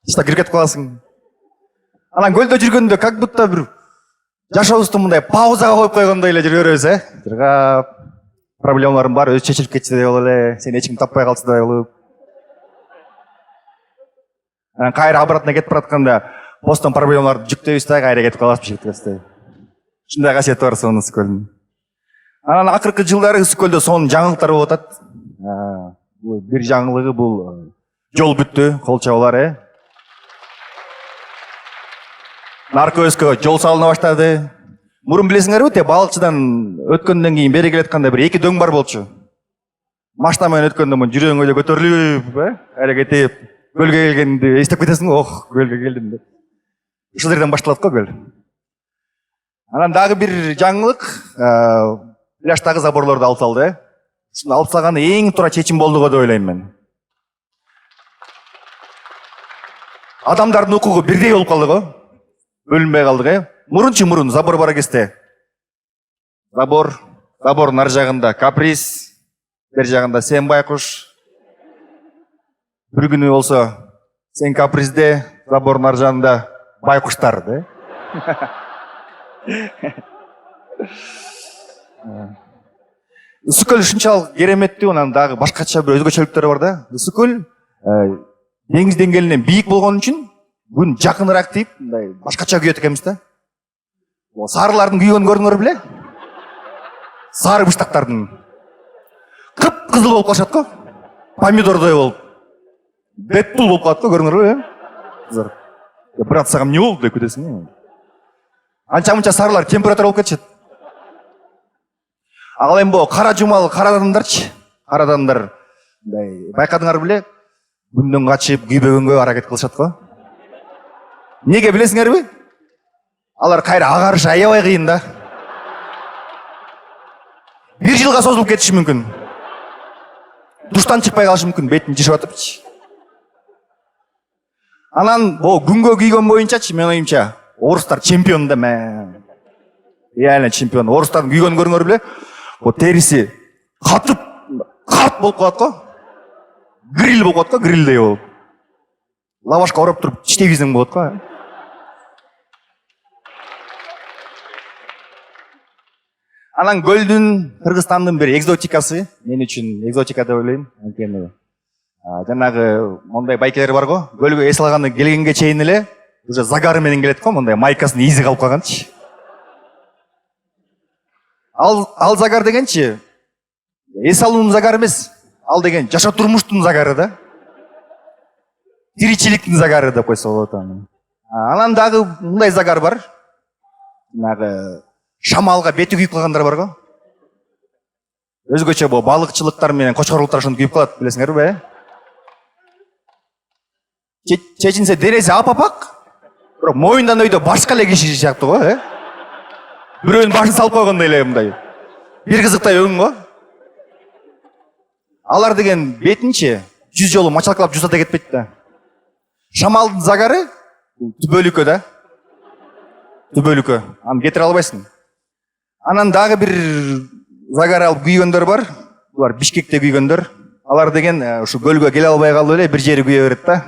Таштап кирип кетип каласың. Анан көлдө жүргөндө как будто бир жашообузду мындай паузага коюп койгондой эле жүрө беребиз, Жыргап проблемалардын баары өзү чечилип кетчү болуп эле, сени эч ким таппай калчудай болуп. Анан кайра обратно кетип баратканда посттон проблемаларды жүктөйбүз да, кайра кетип калабыз бишкекте. Ушундай касиети бар сонун ысык көлдүн. Анан акыркы жылдары ысык көлдө сонун жаңылыктар болуп атат. Бир жаңылыгы бул жол бүттү, кол чабуулар, Наркы өскө жол салына баштады. Мурун билесиңерби, балыкчыдан өткөндөн кийин бери келатканда бир эки дөң бар болчу. Машина менен өткөндө жүрөгүң эле көтөрүлүп, кайра кетип, көлгө келгенди эстеп кетесиң го, көлгө келдим деп. Ушул жерден башталат го көл. Анан дагы бир жаңылык, пляждагы заборлорду алып салды. Ушуну алып салганы эң туура чечим болду го деп ойлойм мен. Адамдардын укугу бирдей болуп калды го. Бөлүнбөй калдык, Мурун забор бар кезде. Забордун ар жагында каприз, бер жагында сен байкуш. Бир күнү болсо сен капризде, забордун ар жагында байкуштар, Ысык көл ушунчалык кереметтүү, анан дагы башкача бир өзгөчөлүктөрү бар да. Ысык көл деңиз деңгээлинен бийик болгон үчүн күн жакыныраак тийип, мындай башкача күйөт экенбиз да. Сарылардын күйгөнүн көрдүңөр беле? Сары быштактардын кып-кызыл болуп калышат го. Помидордой болуп. Дэдпул болуп калат го, көрдүңөр беле? Брат, сага эмне болду деп кетесиң. Анча-мынча сарылар температура болуп кетишет. Ал эми кара жумал кара адамдарчы. Кара адамдар байкадыңар беле? Күндөн качып, күйбөгөнгө аракет кылышат го. Неге билесиңерби? Алар кайра агарышы аябай кыйын да. Бир жылга созулуп кетиши мүмкүн. Душтан чыкпай калышы мүмкүн, бетин жишип атыпчы. Анан күнгө күйгөн боюнчачы, мен оюмча, орустар чемпион да, реально чемпион. Орустардын күйгөнүн көрүңөр беле? Териси катып, карт болуп калат го. Гриль болуп калат го, грилдей болуп. Лавашка ороп туруп тиштей берсең болот го. Анан көлдүн, Кыргызстандын бир экзотикасы, мен үчүн экзотика деп ойлойм. Анткени жанагы мондай байкелер бар го, көлгө эс алганы келгенге чейин эле уже загары менен келет го, мондай майкасынын изи калып калганчы. Ал загар дегенчи эс алуунун загары эмес, ал деген жашоо турмуштун загары да. Тиричиликтин загары деп койсо болот аны. Анан дагы мындай загар бар. Жанагы шамалга бети күйүп калгандар бар го. Өзгөчө балыкчылыктар менен кочкорлуктар ошону күйүп калат, билесиңерби? Чечинсе денеси ап-апак, бирок моюндан өйдө башка эле киши сыяктуу го, Бирөөнүн башын салып койгондой эле мындай. Бир кызыктай өң го. Алар деген бетинчи 100 жолу мачалкалап жуса да кетпейт да. Шамалдын загары түбөлүккө да. Түбөлүккө. Аны кетире албайсың. Анан дагы бир загар алып күйгөндөр бар. Булар Бишкекте күйгөндөр. Алар деген ушу көлгө келе албай калып эле бир жери күйө берет да.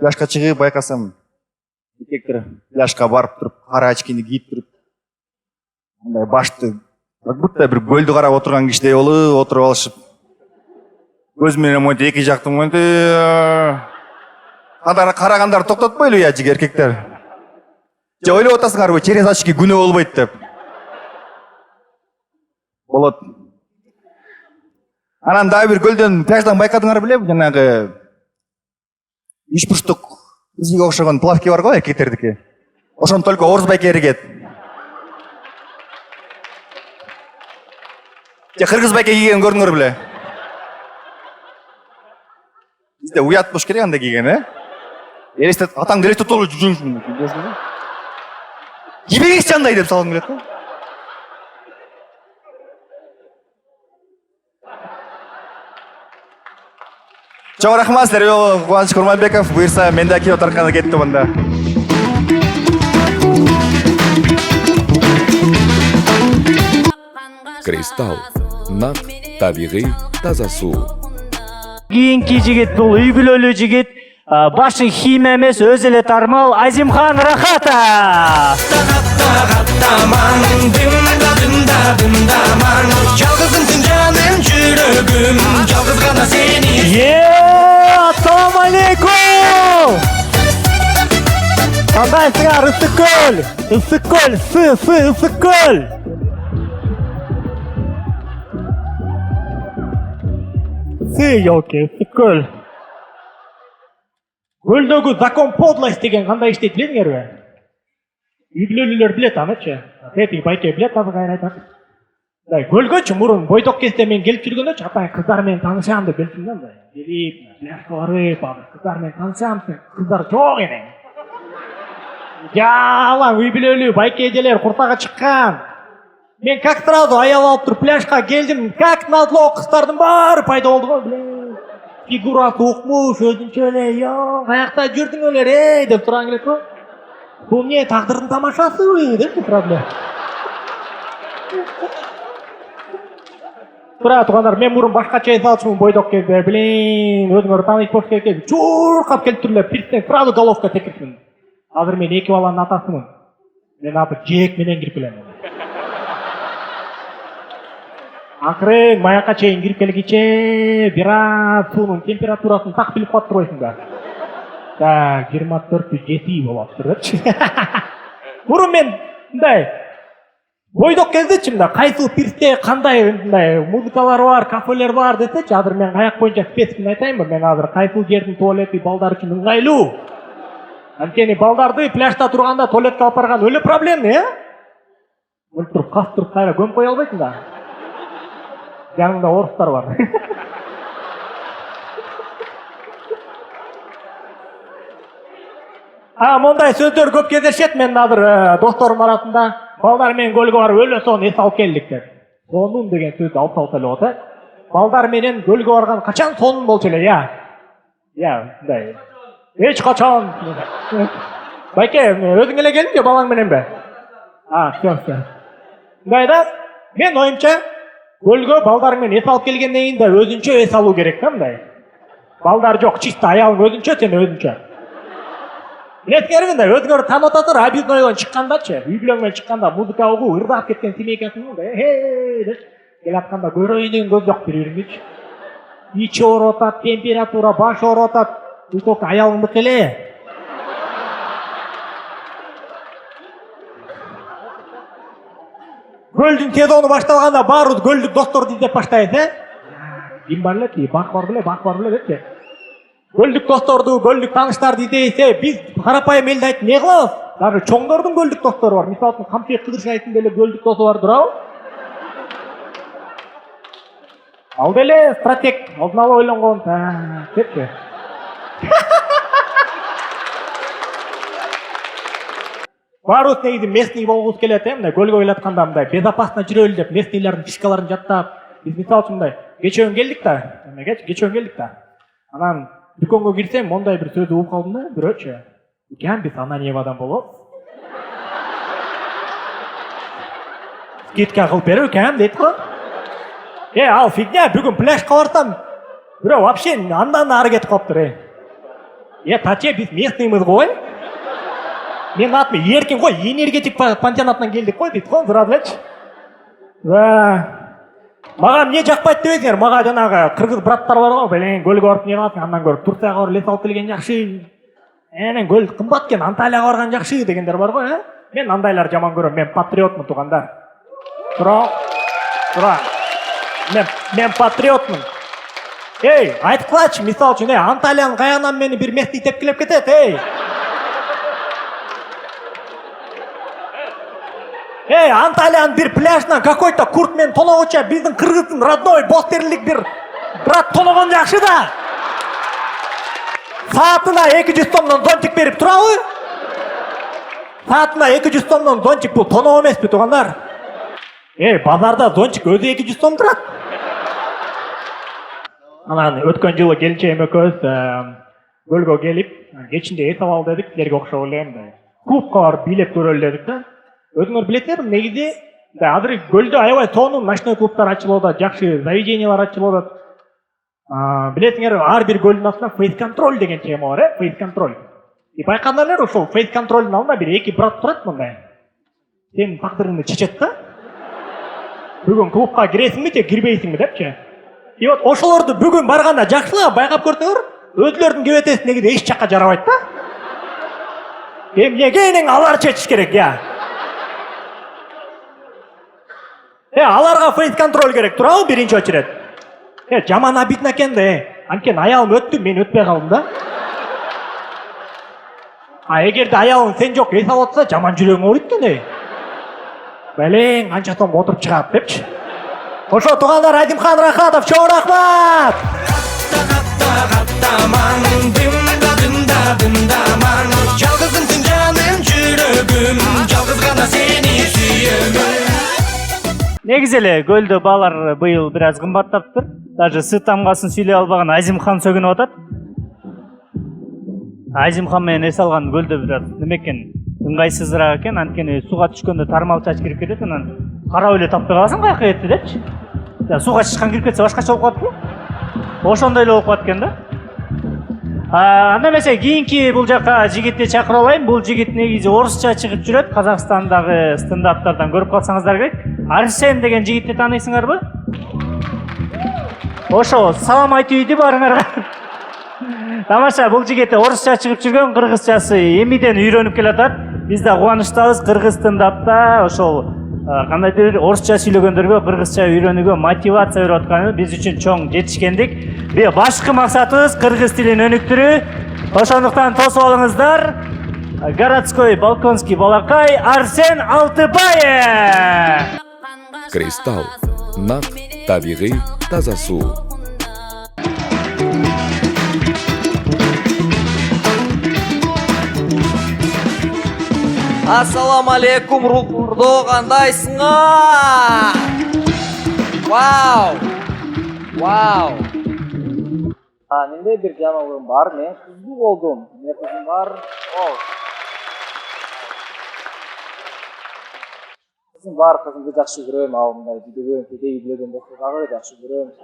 Пляжга чыгып байкасам, эркектер пляжга барып туруп, кара очкини кийип туруп, мындай башты как будто бир көлдү карап отурган кишидей болуп отуруп алышып. Көз менен монтип эки жактын монтип карагандар токтотпойлу я жиги эркектер. Же ойлоп атасыңарбы, через очки күнөө болбойт деп. Болот. Анан дагы бир көлдөн пляждан байкадыңар беле, жанагы үч бурчтук бизге окшогон плавки бар го, эркектердики. Ошону только орус байкелери кийет. Же кыргыз байке кийген көрдүңөр беле? Бизде уят болуш керек андай кийген, Елестет, атаңды елестет олы жүрсің. Жібегеш жандай деп салғым келеді. Чоң рахмат сіздерге, Қуаныш Құрманбеков. Бұйырса, мен де кино тарқаны кетті бұнда. Кристалл. Нақ, табиғи, таза су. Кийинки жигит бул үй бүлөлүү жигит, башын химия эмес өз эле тармал Азимхан Рахатов. Ассаламу алейкум. Кандайсыңар, Ысыккөл, Ысыккөл. Елки, Ысыккөл. Көлдөгү закон подлость деген кандай иштейт билесиңерби? Үй бүлөлүүлөр билет анычы. Тетиги байке билет азыр кайрайтат. Көлгөчү мурун бойдок кезде мен келип жүргөндө атаң кыздар менен таанышам деп келчүм да. Келип, пляжга барып, кыздар менен таанышам, кыздар жок эне. Жалаң үй бүлөлүү байке эжелер куртага чыккан. Мен как сразу аял алып туруп пляжга келдим, как назло кыздардын баары пайда болду го, блин. Фигурасы укмуш, өзүнчө эле, yo, каякта жүрдүңөр, деп турган келет го. Бул эмне тагдырдын тамашасыбы деп турат эле. Тура туугандар, мен мурун башкача эс алчумун бойдок кезде, блин, өзүңөр тааныш болуш керек деп чуркап келип туруп эле, бирден сразу головка секирдим. Азыр мен 2 баланын атасымын. Мен аты Жек менен кирип келем. Акырын маякка чейин кирип келгиче бир аз суунун температурасын так билип калып турбайсың да. Так, 24-7 болуп турчу. Мурун мен мындай бойдок кездечи мында кайсыл пирсте кандай мындай музыкалар бар, кафелер бар десечи, азыр мен каяк боюнча спецификин айтайынбы? Мен азыр кайсыл жердин туалети балдар үчүн ыңгайлуу. Анткени балдарды пляжда турганда туалетке алып барган өлө проблемный, Өлүп туруп, кас туруп кайра көмүп кое албайсың да. Жанында орустар бар. Мондай сөздөр көп кездешет. Мен азыр досторум арасында балдар менен көлгө барып өлө соң эс алып келдик деп. Сонун деген сөздү алып салса эле болот, Балдар менен көлгө барган качан сонун болчу эле, мындай. Эч качан. Байке, өзүң эле келдиңби балаң мененби? Все. Мындай да, мен оюмча көлгө балдар менен эс алып келгенден кийин да өзүнчө эс алуу керек да мындай. Балдар жок, чисто аялың өзүнчө, сен өзүнчө. Билесиңерби мындай, өзүңөр таанып атасыздар, объезднойдон чыккандачы, үй бүлөң менен чыкканда музыка угуп, ырдап кеткен семейкасын мындай, деп келатканда көрөйүн деген көз жок бири-бириничи. Ичи ооруп атат, температура, баш ооруп атат, только аялыңдыкы эле. Көлдүн сезону башталганда баарыбыз көлдүк досторду издеп баштайбыз, Ким бар эле, бак бар беле депчи. Көлдүк досторду, көлдүк тааныштарды издейбиз, биз карапайым элди айтып эмне кылабыз? Дагы чоңдордун көлдүк достору бар. Мисалы үчүн Камчыбек Кыдыршаевдин деле көлдүк досу бар турабы? Ал деле стратег, алдын ала ойлонгон, депчи. Баарыбыз негизи местный болгубуз келет, мындай көлгө ойлотканда мындай безопасно жүрөлү деп местныйлардын фишкаларын жаттап, биз мисалы үчүн мындай кечөөн келдик да. Анан дүкөнгө кирсем, мондай бир сөздү угуп калдым да, бирөөчү. Экен биз Ананьевадан болобуз. Скидка кылып берип экен дейт го. Ал фигня, бүгүн пляжга барсам, бирөө вообще андан ары кетип калыптыр. Таче, биз местныймыз го. Мен атым Эркин го, энергетик пансионатынан келдик го дейт го, сразу элечи. Мага эмне жакпайт дебеңер, мага жанагы кыргыз браттар бар го, белең көлгө барып эмне кыласың, андан көрүп Турцияга барып лес алып келген жакшы. Көл кымбат экен, Анталияга барган жакшы дегендер бар го, Мен андайлар жаман көрөм, мен патриотмун туугандар. Тура. Мен патриотмун. Айтып кылачы, мисалы үчүн, Анталиянын каягынан мени бир местный тепкилеп кетет, Анталиянын бир пляжынан какой-то курт менен тоногуча биздин кыргыздын родной бостерлик бир брат тоногон жакшы да. Saatına 200 сомдон зонтик берип турабы? Saatına 200 сомдон зонтик бул тоноо эмеспи, туугандар? Базарда зонтик өзү 200 сом турат. Анан өткөн жылы келинчегим экөөбүз көлгө келип, кечинде эс алалы дедик, силерге окшоп элем да. Клубка барып бийлеп көрөлү дедик да. Өзүңөр билесиңерби, негизи азыр көлдө аябай сонун ночной клубтар ачылып атат, жакшы заведениялар ачылып атат. Билесиңер, ар бир көлдүн астында фейс контроль деген тема бар, фейс контроль. И байкадыңар, ошол фейс контролдун алдында бир эки брат турат мындай. Сенин тагдырыңды чечет да. Бүгүн клубка киресиңби же кирбейсиңби депчи. И вот ошолорду бүгүн барганда жакшылап байкап көрсөңөр, өзүлөрүнүн кебетеси негизи эч жакка жарабайт да. Эмнеге алар чечиш керек, я? Аларга фейс контроль керек турабы биринчи очеред? Жаман обидно экен да. Анткени аялым өттү, мен өтпөй калдым да. Эгерде аялың сен жок эс алып атса, жаман жүрөгүң ооруйт экен. Белең, канча сом отуруп чыгат депчи. Ошо туугандар, Азимхан Рахатов, чоң рахмат. Жалгызымсың жаным, жүрөгүм, жалгыз гана сени сүйөмүн. Негизи эле көлдө баалар быйыл бир аз кымбаттаптыр. Даже сы тамгасын сүйлөй албаган Азимхан сөгүнүп атат. Азимхан менен эс алган көлдө бир аз неме экен, ыңгайсызыраак экен, анткени сууга түшкөндө тармал чач кирип кетет, анан карап эле таппай каласың каяка кетти депчи. Сууга чычкан кирип кетсе башкача болуп калат го. Ошондой эле болуп калат экен да. Анда эмесе кийинки бул жака жигитти чакырып алайын. Бул жигит негизи орусча чыгып жүрөт. Казакстандагы стендаптардан көрүп калсаңыздар керек. Арсен деген жигитти тааныйсыңарбы? Ошо, салам айтып үйдү барыңарга. Тамаша, бул жигит орусча чыгып жүргөн, кыргызчасы эмиден үйрөнүп келатат. Биз да кубанычтабыз кыргыз стендапта ошол кандайдыр орусча сүйлөгөндөргө кыргызча үйрөнүүгө мотивация берип атканы биз үчүн чоң жетишкендик. Башкы максатыбыз кыргыз тилин өнүктүрүү. Ошондуктан тосуп алыңыздар. Городской балконский балакай Арсен Алтыбаев. Кристалл. Нак, табигый, таза суу. Ассаламу алейкум, Рулдо, кандайсыңар? Вау! Вау! Менде бир жаңалыгым бар. Мен кыздуу болдум. Эмне кызым бар? Кызым бар, кызымды жакшы көрөм. Ал мындай видео кедей билген болсо дагы жакшы көрөм.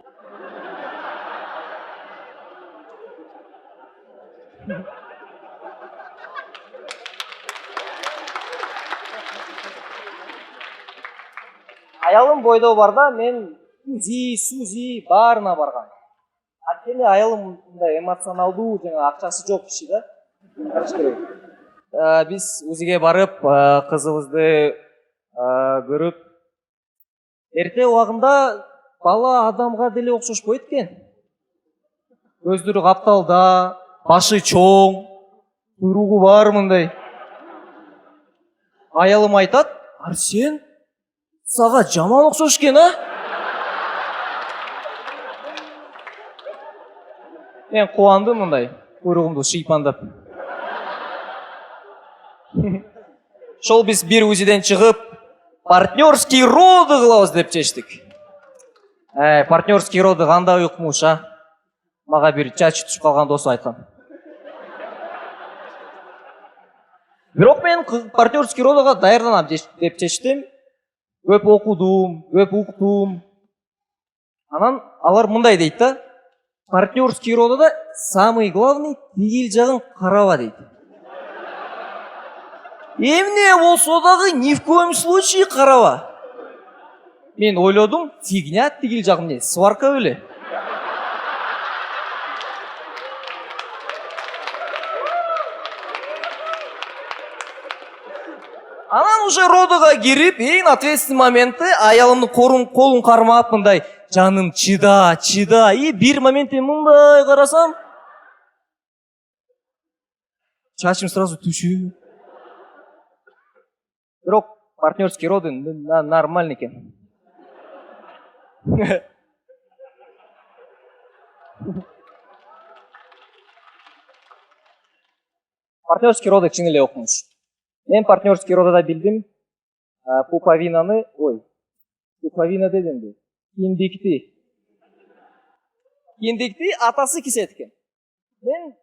Аялым бойдо барда мен Сузи баарына барган. Анткени аялым мындай эмоционалдуу, жана акчасы жок киши да. Караш керек. Биз УЗИге барып, кызыбызды көрүп, эрте убагында бала адамга деле окшошпойт экен. Көздөрү капталда, башы чоң, куйругу бар мындай. Аялым айтат: "Арсен, сага жаман окшош экен, а?" Мен кубандым мындай, куйругумду шыйпандап. Ошол биз бир УЗИден чыгып, партнерский роды кылабыз деп чечтик. Партнерский роды кандай укмуш, а? Мага бир чачы түшүп калган досу айткан. Бирок мен партнерский родага даярданам деп чечтим. Көп окудум, көп уктум. Анан алар мындай дейт да: партнерский родада самый главный тигил жагын караба дейт. Эмне болсо дагы ни в коем случае караба. Мен ойлодум, фигня, тигил жагы эмне, сварка беле. Анан уже родога кирип, эң ответственный моменты аялымдын колун кармап мындай: "Жаным, чыда, чыда." И бир моментте мындай карасам, чачым сразу түшүп. Бирок партнерский роды нормальный экен. партнерский рода чын эле окумуш. Мен партнерский родада билдим пуповинаны, пуповина дедимби. Киндикти атасы кесет экен. Мен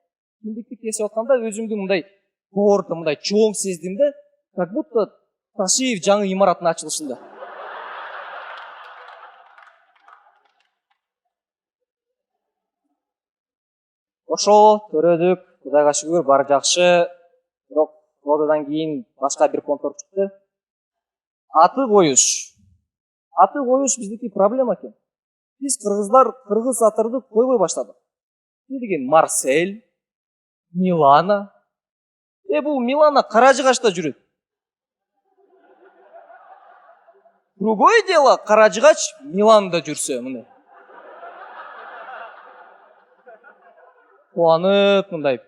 киндикти кесип атканда өзүмдү мындай боорду, мындай чоң сездим да, как будто Ташиев жаңы имараттын ачылышында. Ошо төрөдүк, Кудайга шүгүр, баары жакшы. Бирок родадан кийин башка бир контор чыкты. Аты коюш биздики проблема экен. Биз кыргыздар кыргыз аттарды койбой баштадык. Не деген Марсель, Милана. Бул Милана Каражыгачта жүрөт. Другое дело, Каражыгач Миланда жүрсө, мындай. Кубанып, мындай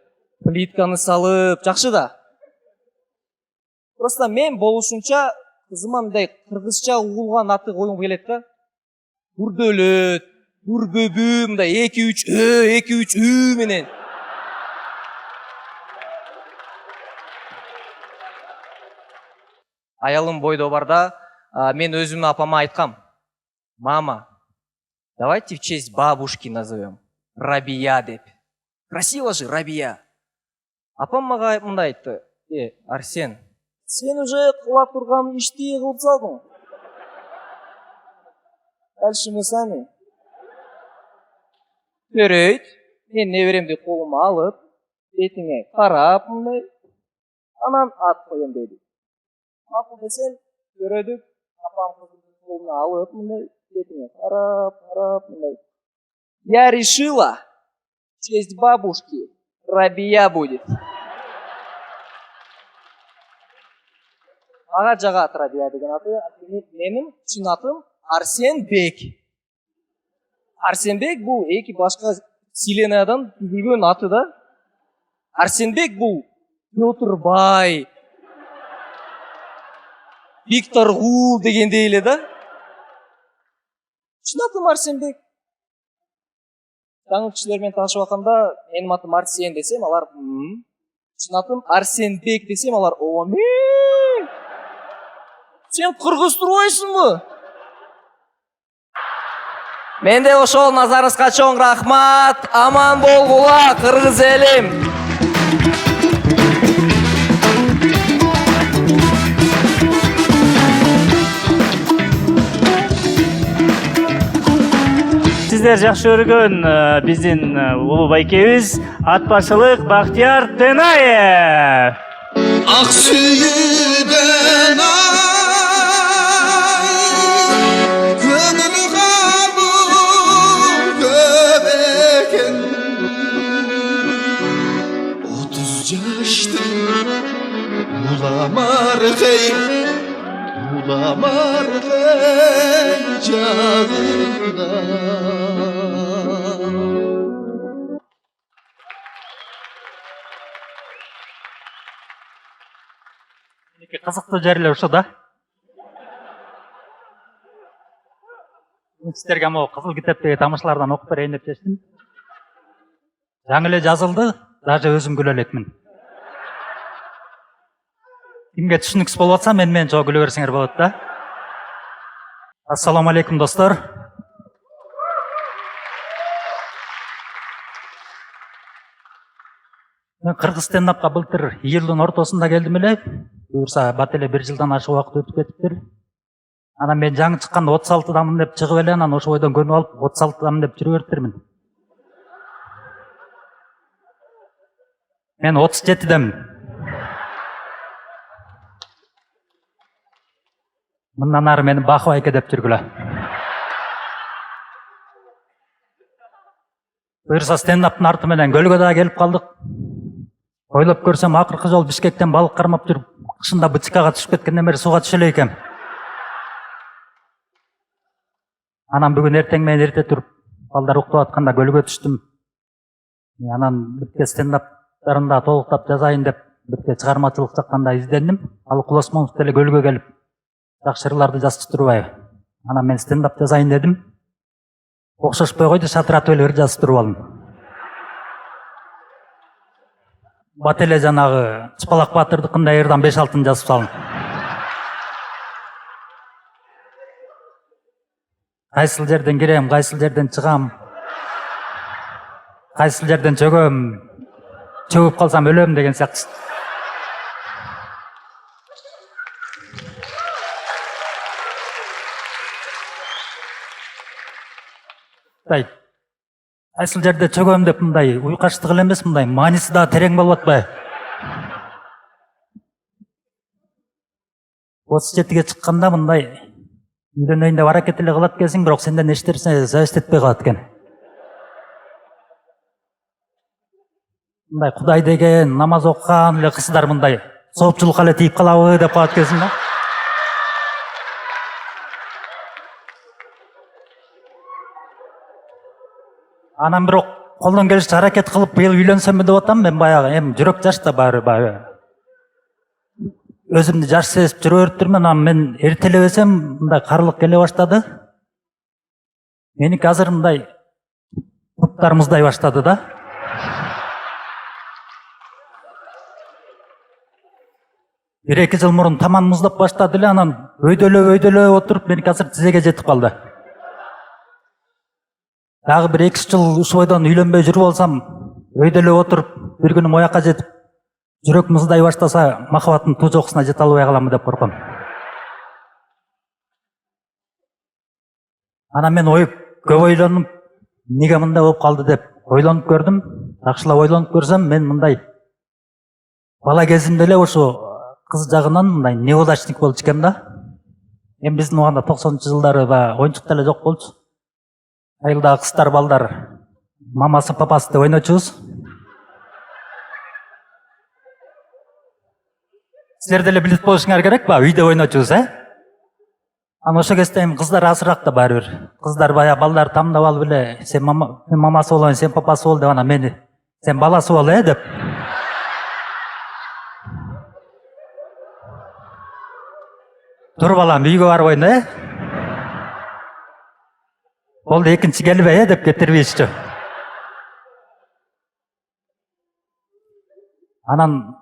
плитканы салып, жакшы да. Просто мен болушунча кызыма мындай кыргызча угулган аты коюм келет да. Бүрдөлөт, бүрбөбү, мындай 2-3 үй менен. Аялым бойдо барда, мен өзүмдүн апама айткам. Мама, давайте в честь бабушки назовем. Рабия деп. Красиво же, Рабия. Апам мага мындай айтты. Арсен, сен уже кылап турган ишти кылып салдың. Дальше мы сами. Төрөйт, мен неберемди колума алып, бетиңе карап, мындай, анан ат коем деди. Макул десем, төрөдүк, апам кызымдын колуна алып, мындай, бетиңе карап, мындай. Я решила, в честь бабушки Рабия будет. Мага жагат Рабия деген аты, менин чын атым Арсенбек. Арсенбек бул эки башка вселеннаядан түзүлгөн аты да. Арсенбек бул Петр Бай, Виктор Гул дегендей эле да. Чын атым Арсенбек. Жаңы кишилер менен таанышып атканда, менин атым Арсен десем, алар чын атым Арсенбек десем, алар сен кыргыз турбайсыңбы? Менде ошол, назарыңызга чоң рахмат. Аман болгула, кыргыз элим. Сиздер жакшы көргөн биздин улуу байкебиз Атбашылык Бактияр Тенаев. Ак сүйүүдөн көңүл кабыл көп экен. 30 жаштын уламар жагында. Кызыктуу жерлер ушо да. Сиздерге могу Кызыл китептеги тамашалардан окуп берейин деп чечтим. Жаңы эле жазылды, даже өзүм күлө элекмин. Кимге түшүнүксүз болуп атса, менен жоо күлө берсеңер болот да. Ассаламу алейкум достор. Мен кыргыз стендапка былтыр июлдун ортосунда келдим эле. Буюрса бат эле 1 жылдан ашык убакыт өтүп кетиптир. Анан мен жаңы чыкканда 36дамын деп чыгып эле, анан ошо бойдон көнүп алып 36дамын деп жүрө бериптирмин. Мен 37демин. Мындан ары мени Бакыбайке деп жүргүлө. Буюрса стендаптын арты менен көлгө да келип калдык. Ойлоп көрсөм, акыркы жол Бишкектен балык кармап жүрүп, кышында бычкага түшүп кеткенден бери сууга түшө эле экем. Анан бүгүн эртең менен эрте туруп, балдар уктап атканда көлгө түштүм. Анан битке стендаптарында толуктап жазайын деп, битке чыгармачылык жакканда издендим. Ал Кулосмонов деле көлгө келип, жакшы ырларды жазчы турбайбы. Анан мен стендап жазайын дедим. Окшошпой койду, шатыратып эле ыр жазып туруп алдым. бат эле жанагы Чыпалак Батырдыкындай ырдан 5-6 жазып салын. Кайсыл жерден кирем, кайсыл жерден чыгам, кайсыл жерден чөгөм, чөгүп калсам өлөм деген сыяктуу. Кайсыл жерде чөгөм деп мындай уйкаштык эле эмес, мындай мааниси да терең болуп атпайбы? Осы жетиге чыкканда мындай үйрөнөйүн деп аракет эле кылат экенсиң, бирок сенден эчтерсе зависть этпей калат экен. Мындай Кудай деген, намаз окуган эле кыздар мындай соопчулукка эле тийип калабы деп калат экенсиң да. Анан бирок колдон келишинче аракет кылып быйыл үйлөнсөмбү деп атам. Мен баягы эми жүрөк жашта баягы өзүмдү жаш сезип жүрө бериптирмин. Анан мен эртелебесем мындай карылык келе баштады. Меники азыр мындай буттар муздай баштады да. Бир 2 жыл мурун таман муздап баштады эле, анан өйдөлөп отуруп меники азыр тизеге жетип калды. Дагы бир 2 жыл ушул бойдон үйлөнбөй жүрүп алсам, өйдөлөп отуруп бир күнү мояка жетип жүрөк муздай баштаса, махабаттын туу жокусуна жете албай каламы деп корком. Анан мен көп ойлонуп, эмнеге мындай болуп калды деп ойлонуп көрдүм. Жакшылап ойлонуп көрсөм, мен мындай бала кезимде эле ушу кыз жагынан мындай неудачник болчу экен да. Эми биздин убагында 90-жылдары оюнчук деле жок болчу. Айылдагы кыздар балдар мамасы папасы деп ойночубуз. Силер деле билип болушуңар керек ба, үйдө ойночубуз, Анан ошо кезде эми кыздар азыраак да баары бир. Кыздар баягы балдар тамдап алып эле, сен мамасы болоюн, сен папасы бол деп, анан мени сен баласы бол, деп. Тур балам, үйгө барып ойна, Болду, экинчи келбей, деп кетирбейишчү. Анан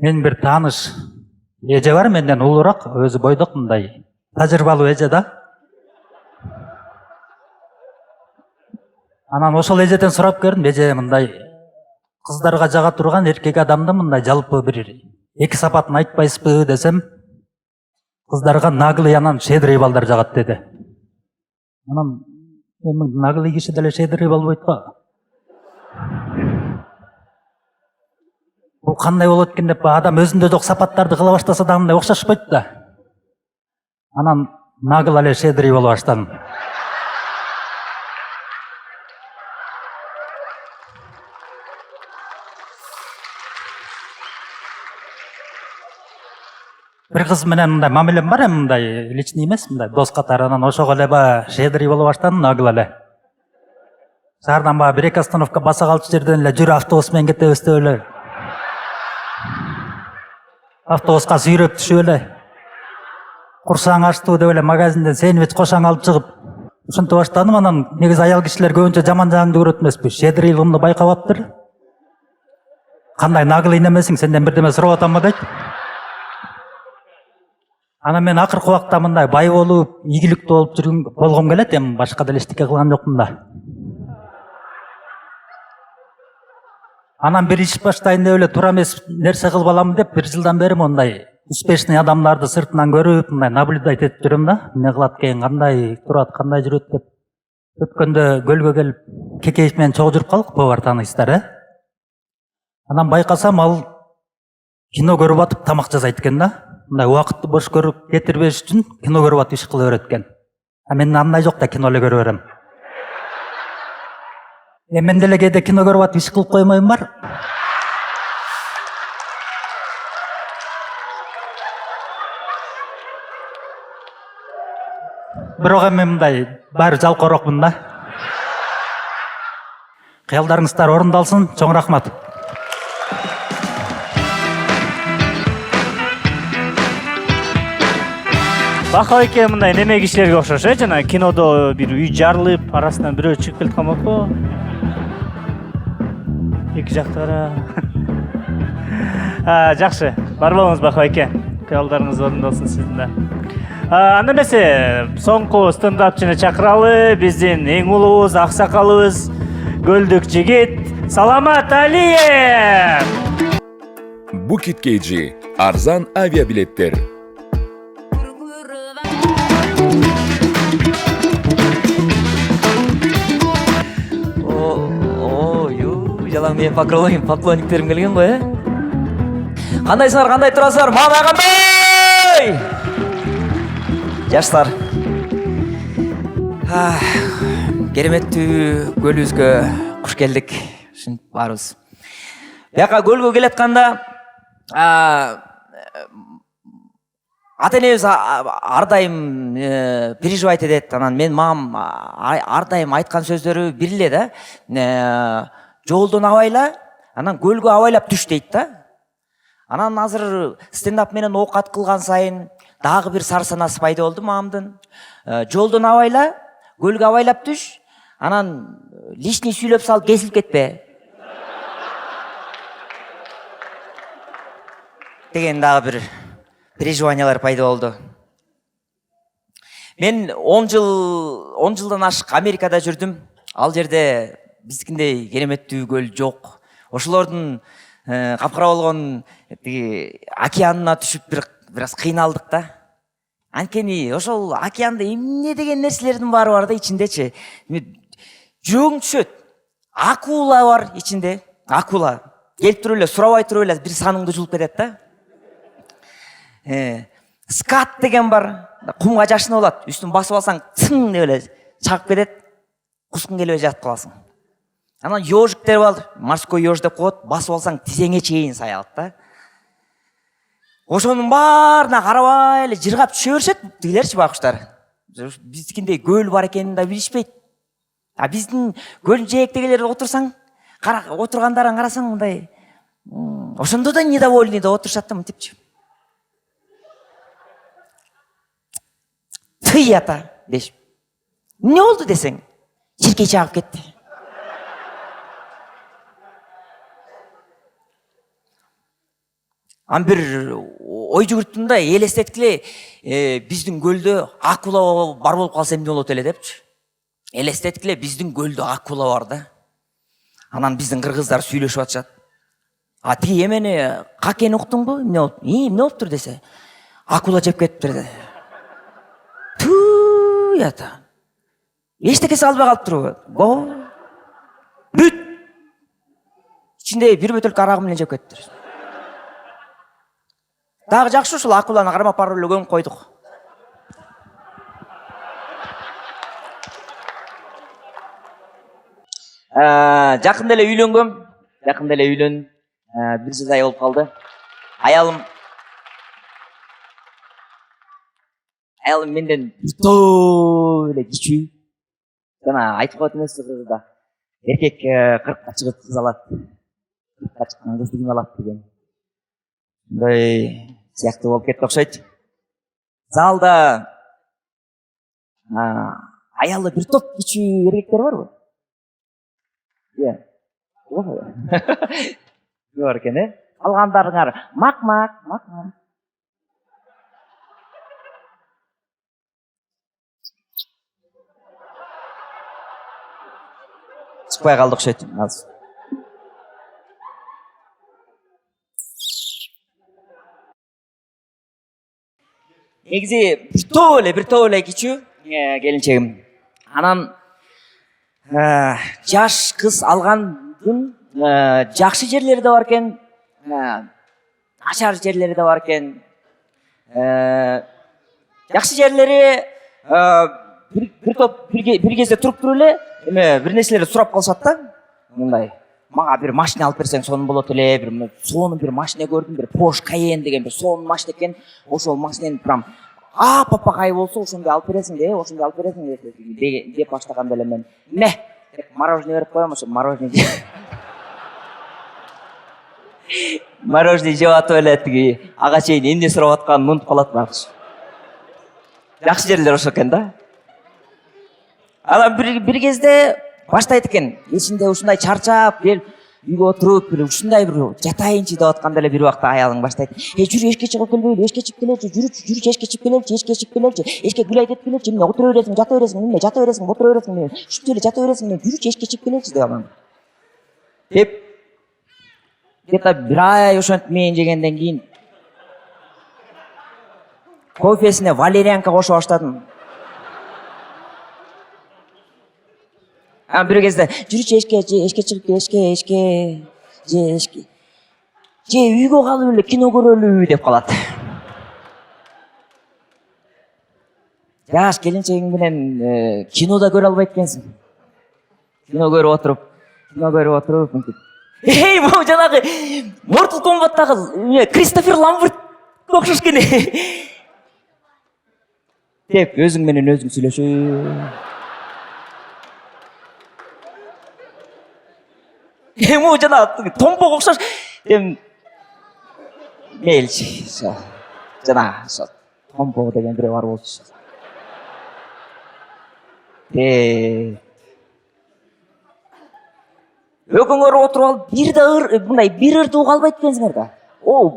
мен бир тааныш эже бар, менден улуураак, өзү бойдок, мындай тажрыйбалуу эже да. Анан ошол эжеден сурап көрдүм, эже мындай кыздарга жага турган эркек адамды мындай жалпы бир 2 сапатын айтпайсызбы десем, кыздарга наглый, анан щедрый балдар жагат деди. Анан наглый киши деле щедрый болбойт го. Бул кандай болот экен деп адам өзүндө жок сапаттарды кыла баштаса да мындай окшошпойт да. Анан наглый эле щедрый боло баштадым. Бир кыз менен мындай мамилем бар, мындай личный эмес, мындай дос катары. Анан ошого эле щедрый боло баштадым, наглый эле. Шаардан 1-2 остановка баса калчу жерден эле жүрү автобус менен кетебиз деп эле. Автобуска сүйрөп түшүп эле. Курсаң ачтуу деп эле магазинден сэндвич кошаң алып чыгып ушинтип баштадым. Анан негизи аял кишилер көбүнчө жаман жагыңды көрөт эмеспи? Щедрыйлыгымды байкап атыптыр. Кандай наглый немесиң, сенден бирдеме сурап атамбы дейт. Анан мен акыркы убакта мындай бай болуп, ийгиликтүү болгом келет, эми башка деле эчтеке кылган жокмун да. Анан бир иш баштайын деп эле туура эмес нерсе кылып алам деп 1 жылдан бери мондай успешный адамдарды сыртынан көрүп, мындай наблюдать этип жүрөм да. Эмне кылат экен, кандай турат, кандай жүрөт деп. Өткөндө көлгө келип Кекеев менен чогуу жүрүп калдык, повар таанысыздар, Анан байкасам ал кино көрүп атып тамак жасайт экен да. Мындай убакытты бош көрүп кетирбеш үчүн кино көрүп атып иш кыла берет экен. Мен андай жок да, кино эле көрө берем. Мен деле кээде кино көрүп атып иш кылып коймойм бар. Бирок эми мындай баары жалкоорокмун да. Кыялдарыңыздар орундалсын. Чоң рахмат. Бака эке мындай неме кишилерге окшош, жана кинодо бир үй жарылып, арасынан бирөө чыгып келип калмакпы? Эки жактара. Жакшы, бар болуңуз Бакыбайке. Кыялдарыңыз орындалсын сиздин да. Анда эмесе, соңку стендапчыны чакыралы, биздин эң улуубуз, аксакалыбыз, Көлдүк жигит Саламат Алиев. Bukit KG arzan aviabiletler. Жалаң мен поклонниктерим келген ғой, Кандайсыңар, кандай турасыздар? Мама кандай? Жаштар. Кереметтүү көлүбүзгө куш келдик. Ушинтип барыбыз. Бияка көлгө келатканда ата-энебиз ар дайым переживать этет. Анан мен мамам ар дайым айткан сөздөрү бир эле да. Жолдон абайла, анан көлгө абайлап түш дейт да. Анан азыр стендап менен оокат кылган сайын дагы бир сарсанасы пайда болду мамамдын. Жолдон абайла, көлгө абайлап түш, анан лишний сүйлөп салып кесилип кетпе. Деген дагы бир переживаниялар пайда болду. Мен 10 жылдан ашык Америкада жүрдүм. Ал жерде биздикиндей кереметтүү көл жок. Ошолордун капкара болгон океанына түшүп бир аз кыйналдык да. Анткени ошол океанда эмне деген нерселердин баары бар да ичиндечи. Жүрөгүң түшөт. Акула бар ичинде. Акула. Келип туруп эле сурабай туруп эле бир саныңды жулуп кетет да. Скат деген бар. Кумга жашынып алат. Үстүн басып алсаң, цың деп эле чагып кетет. Кускун келбей жатып каласың. Анан ёжиктер бар, морской ёж деп коет, басып алсаң тизеңе чейин сай алат да. Ошонун баарына карабай эле жыргап түшө беришет тигилерчи байкуштар. Биздикиндей көл бар экенин да билишпейт. Биздин көлдүн жээктегилер отурсаң, отургандарын карасаң мындай ошондо да недовольный да отурушат да мынтипчи. Тый ата дешип. Эмне болду десең, жиркей чагып кетти. Ан бир ой жүгүрттүм да, элестеткиле, биздин көлдө акула бар болуп калса эмне болот эле депчи. Элестеткиле, биздин көлдө акула бар да. Анан биздин кыргыздар сүйлөшүп атышат. Тиги эмени какени уктуңбу? Эмне болуп? Эмне болуптур десе, акула жеп кетиптир деди. Түү ята. Эчтекеси албай калыптыр. Бүт. Ичинде бир бөтөлкө арагы менен жеп кетиптир. Дагы жакшы ушул акуланы кармап барып эле көмүп койдук. Жакында эле үйлөнгөм. Жакында эле үйлөн. Бир жыл ай болуп калды. Аялым менден бир эле кичүү. Жана айтып коет эмес кызда. Эркек 40-ка чыгып кыз алат. 40-ка чыккан кызды ким алат деген. Мындай сыяктуу болуп кетти окшойт. Залда аялы бир топ кичүү эркектер барбы? Бар экен, Алгандарыңар мак-мак. Чыкпай калды окшойт. Негизи бир топ эле кичүү келинчегим. Анан жаш кыз алгандын жакшы жерлери да бар экен, начар жерлери да бар экен. Жакшы жерлери бир топ бир кезде туруп эле бир нерселерди сурап калышат да. Мындай мага бир машина алып берсең сонун болот эле, бир сонун бир машина көрдүм, бир Porsche Cayenne деген бир сонун машина экен. Ошол машинени прям папагай болсо ошондой алып бересиң деп баштаганда эле мен мороженое берип коем, ошо мороженое жеп атып эле тиги ага чейин эмне сурап атканын унутуп калат байкуш. Жакшы жерлер ошо экен да. Анан бир кезде баштайт экен, эчинде ушундай чарчап, үйгө отуруп эле ушундай бир жатайынчы деп атканда эле бир убакта аялың баштайт: жүрү эшикке чыгып келбейли, эшикке чыгып келеличи, жүрүчү эшикке чыгып келеличи, эшикке чыгып келеличи, эшикке гүл айтып келеличи, эмне отура бересиң, жата бересиң, эмне жата бересиң, отура бересиң, эмне ушинтип эле жата бересиң, эмне жүрүчү эшикке чыгып келеличи деп анан деп где-то бир ай ошентип мен жегенден кийин кофесине валерьянка кошо баштадым. Бир кезде жүрүчү эшикке чыгып эшикке же үйгө калып эле кино көрөлү деп калат. Жаш келинчегиң менен кинода көрө албайт экенсиң. Кино көрүп отуруп могу жанагы Mortal Kombat'тагы Кристофер Ламберт окшош экен деп өзүң менен өзүң сүйлөшүп. Могу жанагы томпого окшош мейличи жанагы томпого деген бирөө бар болчу. Өкөңөр отуруп алып мындай бир ырдуу калбайт экенсиңер да.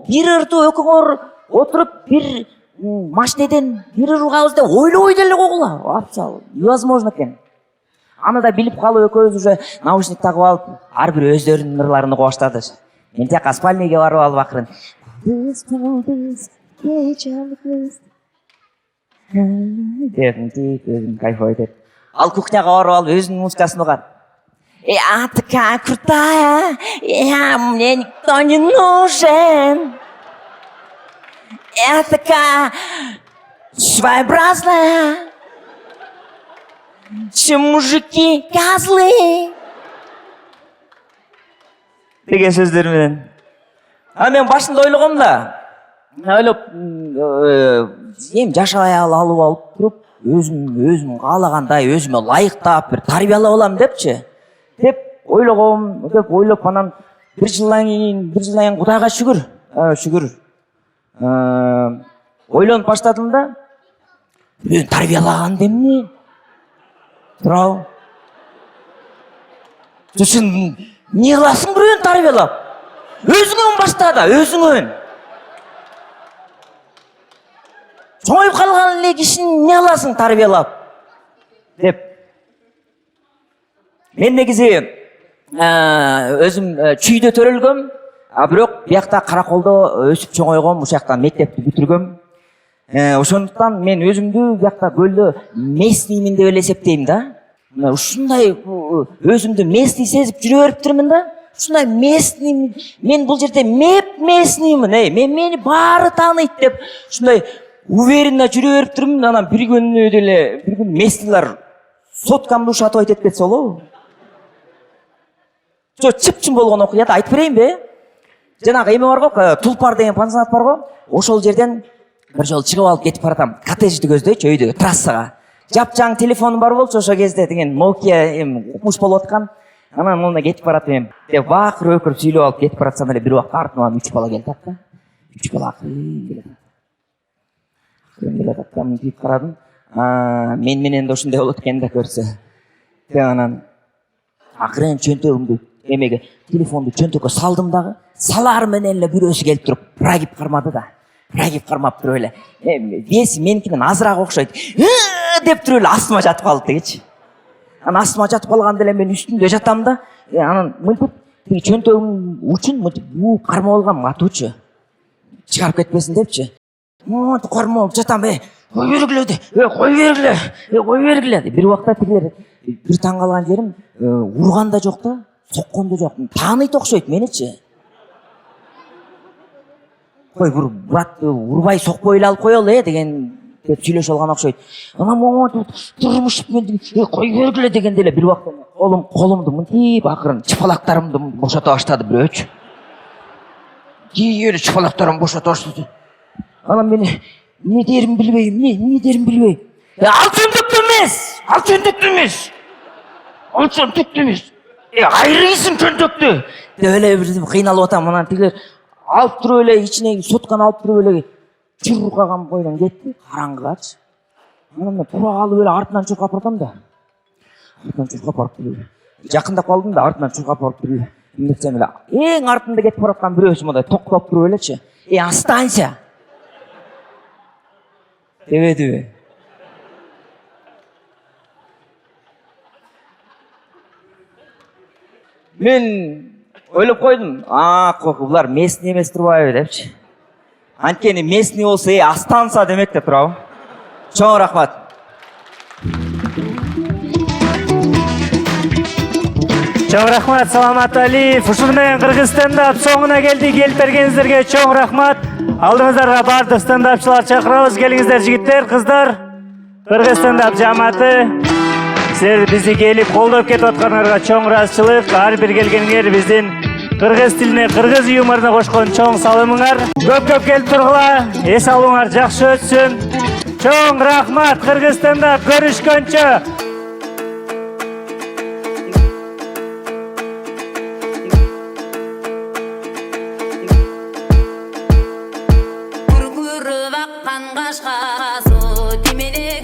Бир ырдуу өкөңөр отуруп бир машинеден бир ырдуу калабыз деп ойлобой деле койгула. Абсал невозможно экен. Аны да билип калып экөөбүз уже наушник тагып алып, ар бир өздөрүнүн ырларын уга баштады. Мен тияка спальныйга барып алып акырын өзүм кайфовать этип. Ал кухняга барып алып өзүнүн музыкасын угат. Я такая крутая, мне никто не нужен. Я такая своеобразная. Все мужики козлы. Деген сөздөр менен. Мен башында ойлогом да. Ойлоп, жашай алып туруп, өзүм каалагандай, өзүмө ылайыктап бир тарбиялап алам депчи. Деп ойлогом, ойлоп анан бир жылдан кийин Кудайга шүгүр. Ойлонуп баштадым да. Бирөөнү тарбиялаган демне? Турабы? Сосын не кыласың бирөөнү тарбиялап? Өзүңөн башта да, өзүңөн. Чоңоюп калган эле кишини не кыласың тарбиялап? Деп. Мен негизи өзүм чүйдө төрөлгөм, бирок биякта Караколдо өсүп чоңойгом, ушул жактан мектепти бүтүргөм. Ошондуктан мен өзүмдү биякта көлдө местныймин деп эле эсептейм да. Ушундай өзүмдү местный сезип жүрө бериптирмин да. Ушундай местный, мен бул жерде местныймын, мени баары тааныйт деп ушундай уверенно жүрө бериптирмин. Анан бир күнү деле местныйлар соткамды ушатып айтып кетсе болобу? Чып-чым болгон окуят айтып берейинби? Жанагы эме бар го, Тулпар деген пансионат бар го. Ошол жерден бир жолу чыгып алып кетип баратам. Коттеджди көздөйчү, өйдөгү трассага. Жапжаң телефонум бар болчу ошол кезде, деген Nokia укмуш болуп аткан. Анан мына кетип баратам деп бакыр өкүрүп сүйлөп алып кетип баратсам эле бир убакта артыман 3 бала келди да. 3 бала келет да. Мен кирип карадым. Мен менен да ушундай болот экен да көрсө. Деп анан акырын чөнтөгүмдү эмеге, телефонду чөнтөккө салдым дагы. Салар менен эле бирөөсү келип туруп, Брагип кармады да. Брагип кармап туруп эле. Веси меникинен азыраак окшойт. Деп туруп эле астыма жатып калды дегичи. Анан астыма жатып калганда эле мен үстүндө жатам да. Анан мынтип чөнтөгүм учун буу кармалган матуучу. Чыгарып кетпесин депчи. Кармалып жатам, кой бергиле. Бир убакта тигилер бир таң калган жерим, урган да жок да, соккон да жок. Тааныйт окшойт меничи. Кой бир братты урбай сокпой эле алып коелу деген деп сүйлөшүп алган окшойт. Анан могу турмуш мен кой бергиле дегенде эле бир убакта колумду мынтип акырын чыпалактарымды бошото баштады бирөөчү. Кийери чыпалактарымды бошото баштады. Анан мен не дерим билбейм. Ал чөнтөктү эмес. Айрыйсың чөнтөктү. Деп эле бир кыйналып атам. Анан тигилер алып туруп эле ичине сотканы алып туруп эле чуркаган бойдон кетти, караңгыгачы. Анан мен тура калып эле артынан чуркап баратам да. Жакындап калдым да, артынан чуркап барып Эмне десем эле, эң артында кетип бараткан бирөөсү мындай токтоп туруп элечи. Останься. Дебедиби? Мен ойлоп койдум, булар местный эмес турбайбы депчи. Анткени местный болсо, останься демек деп турабы. Чоң рахмат. Чоң рахмат, Саламат Алиев. Ушуну менен Кыргыз стендап соңуна келдик. Келип бергениңиздерге чоң рахмат. Алдыңыздарга бардык стендапчылар чакырабыз. Келиңиздер жигиттер, кыздар. Кыргыз стендап жамааты. Силер бизди келип колдоп кетип аткандарга чоң ыраазычылык. Ар бир келгениңер биздин кыргыз тилине, кыргыз юморуна кошкон чоң салымыңар. Көп келип тургула. Эс алууңар жакшы өтсүн. Чоң рахмат, Кыргыз стендап, көрүшкөнчө. Kurkuru bakkan kaşka su, dimede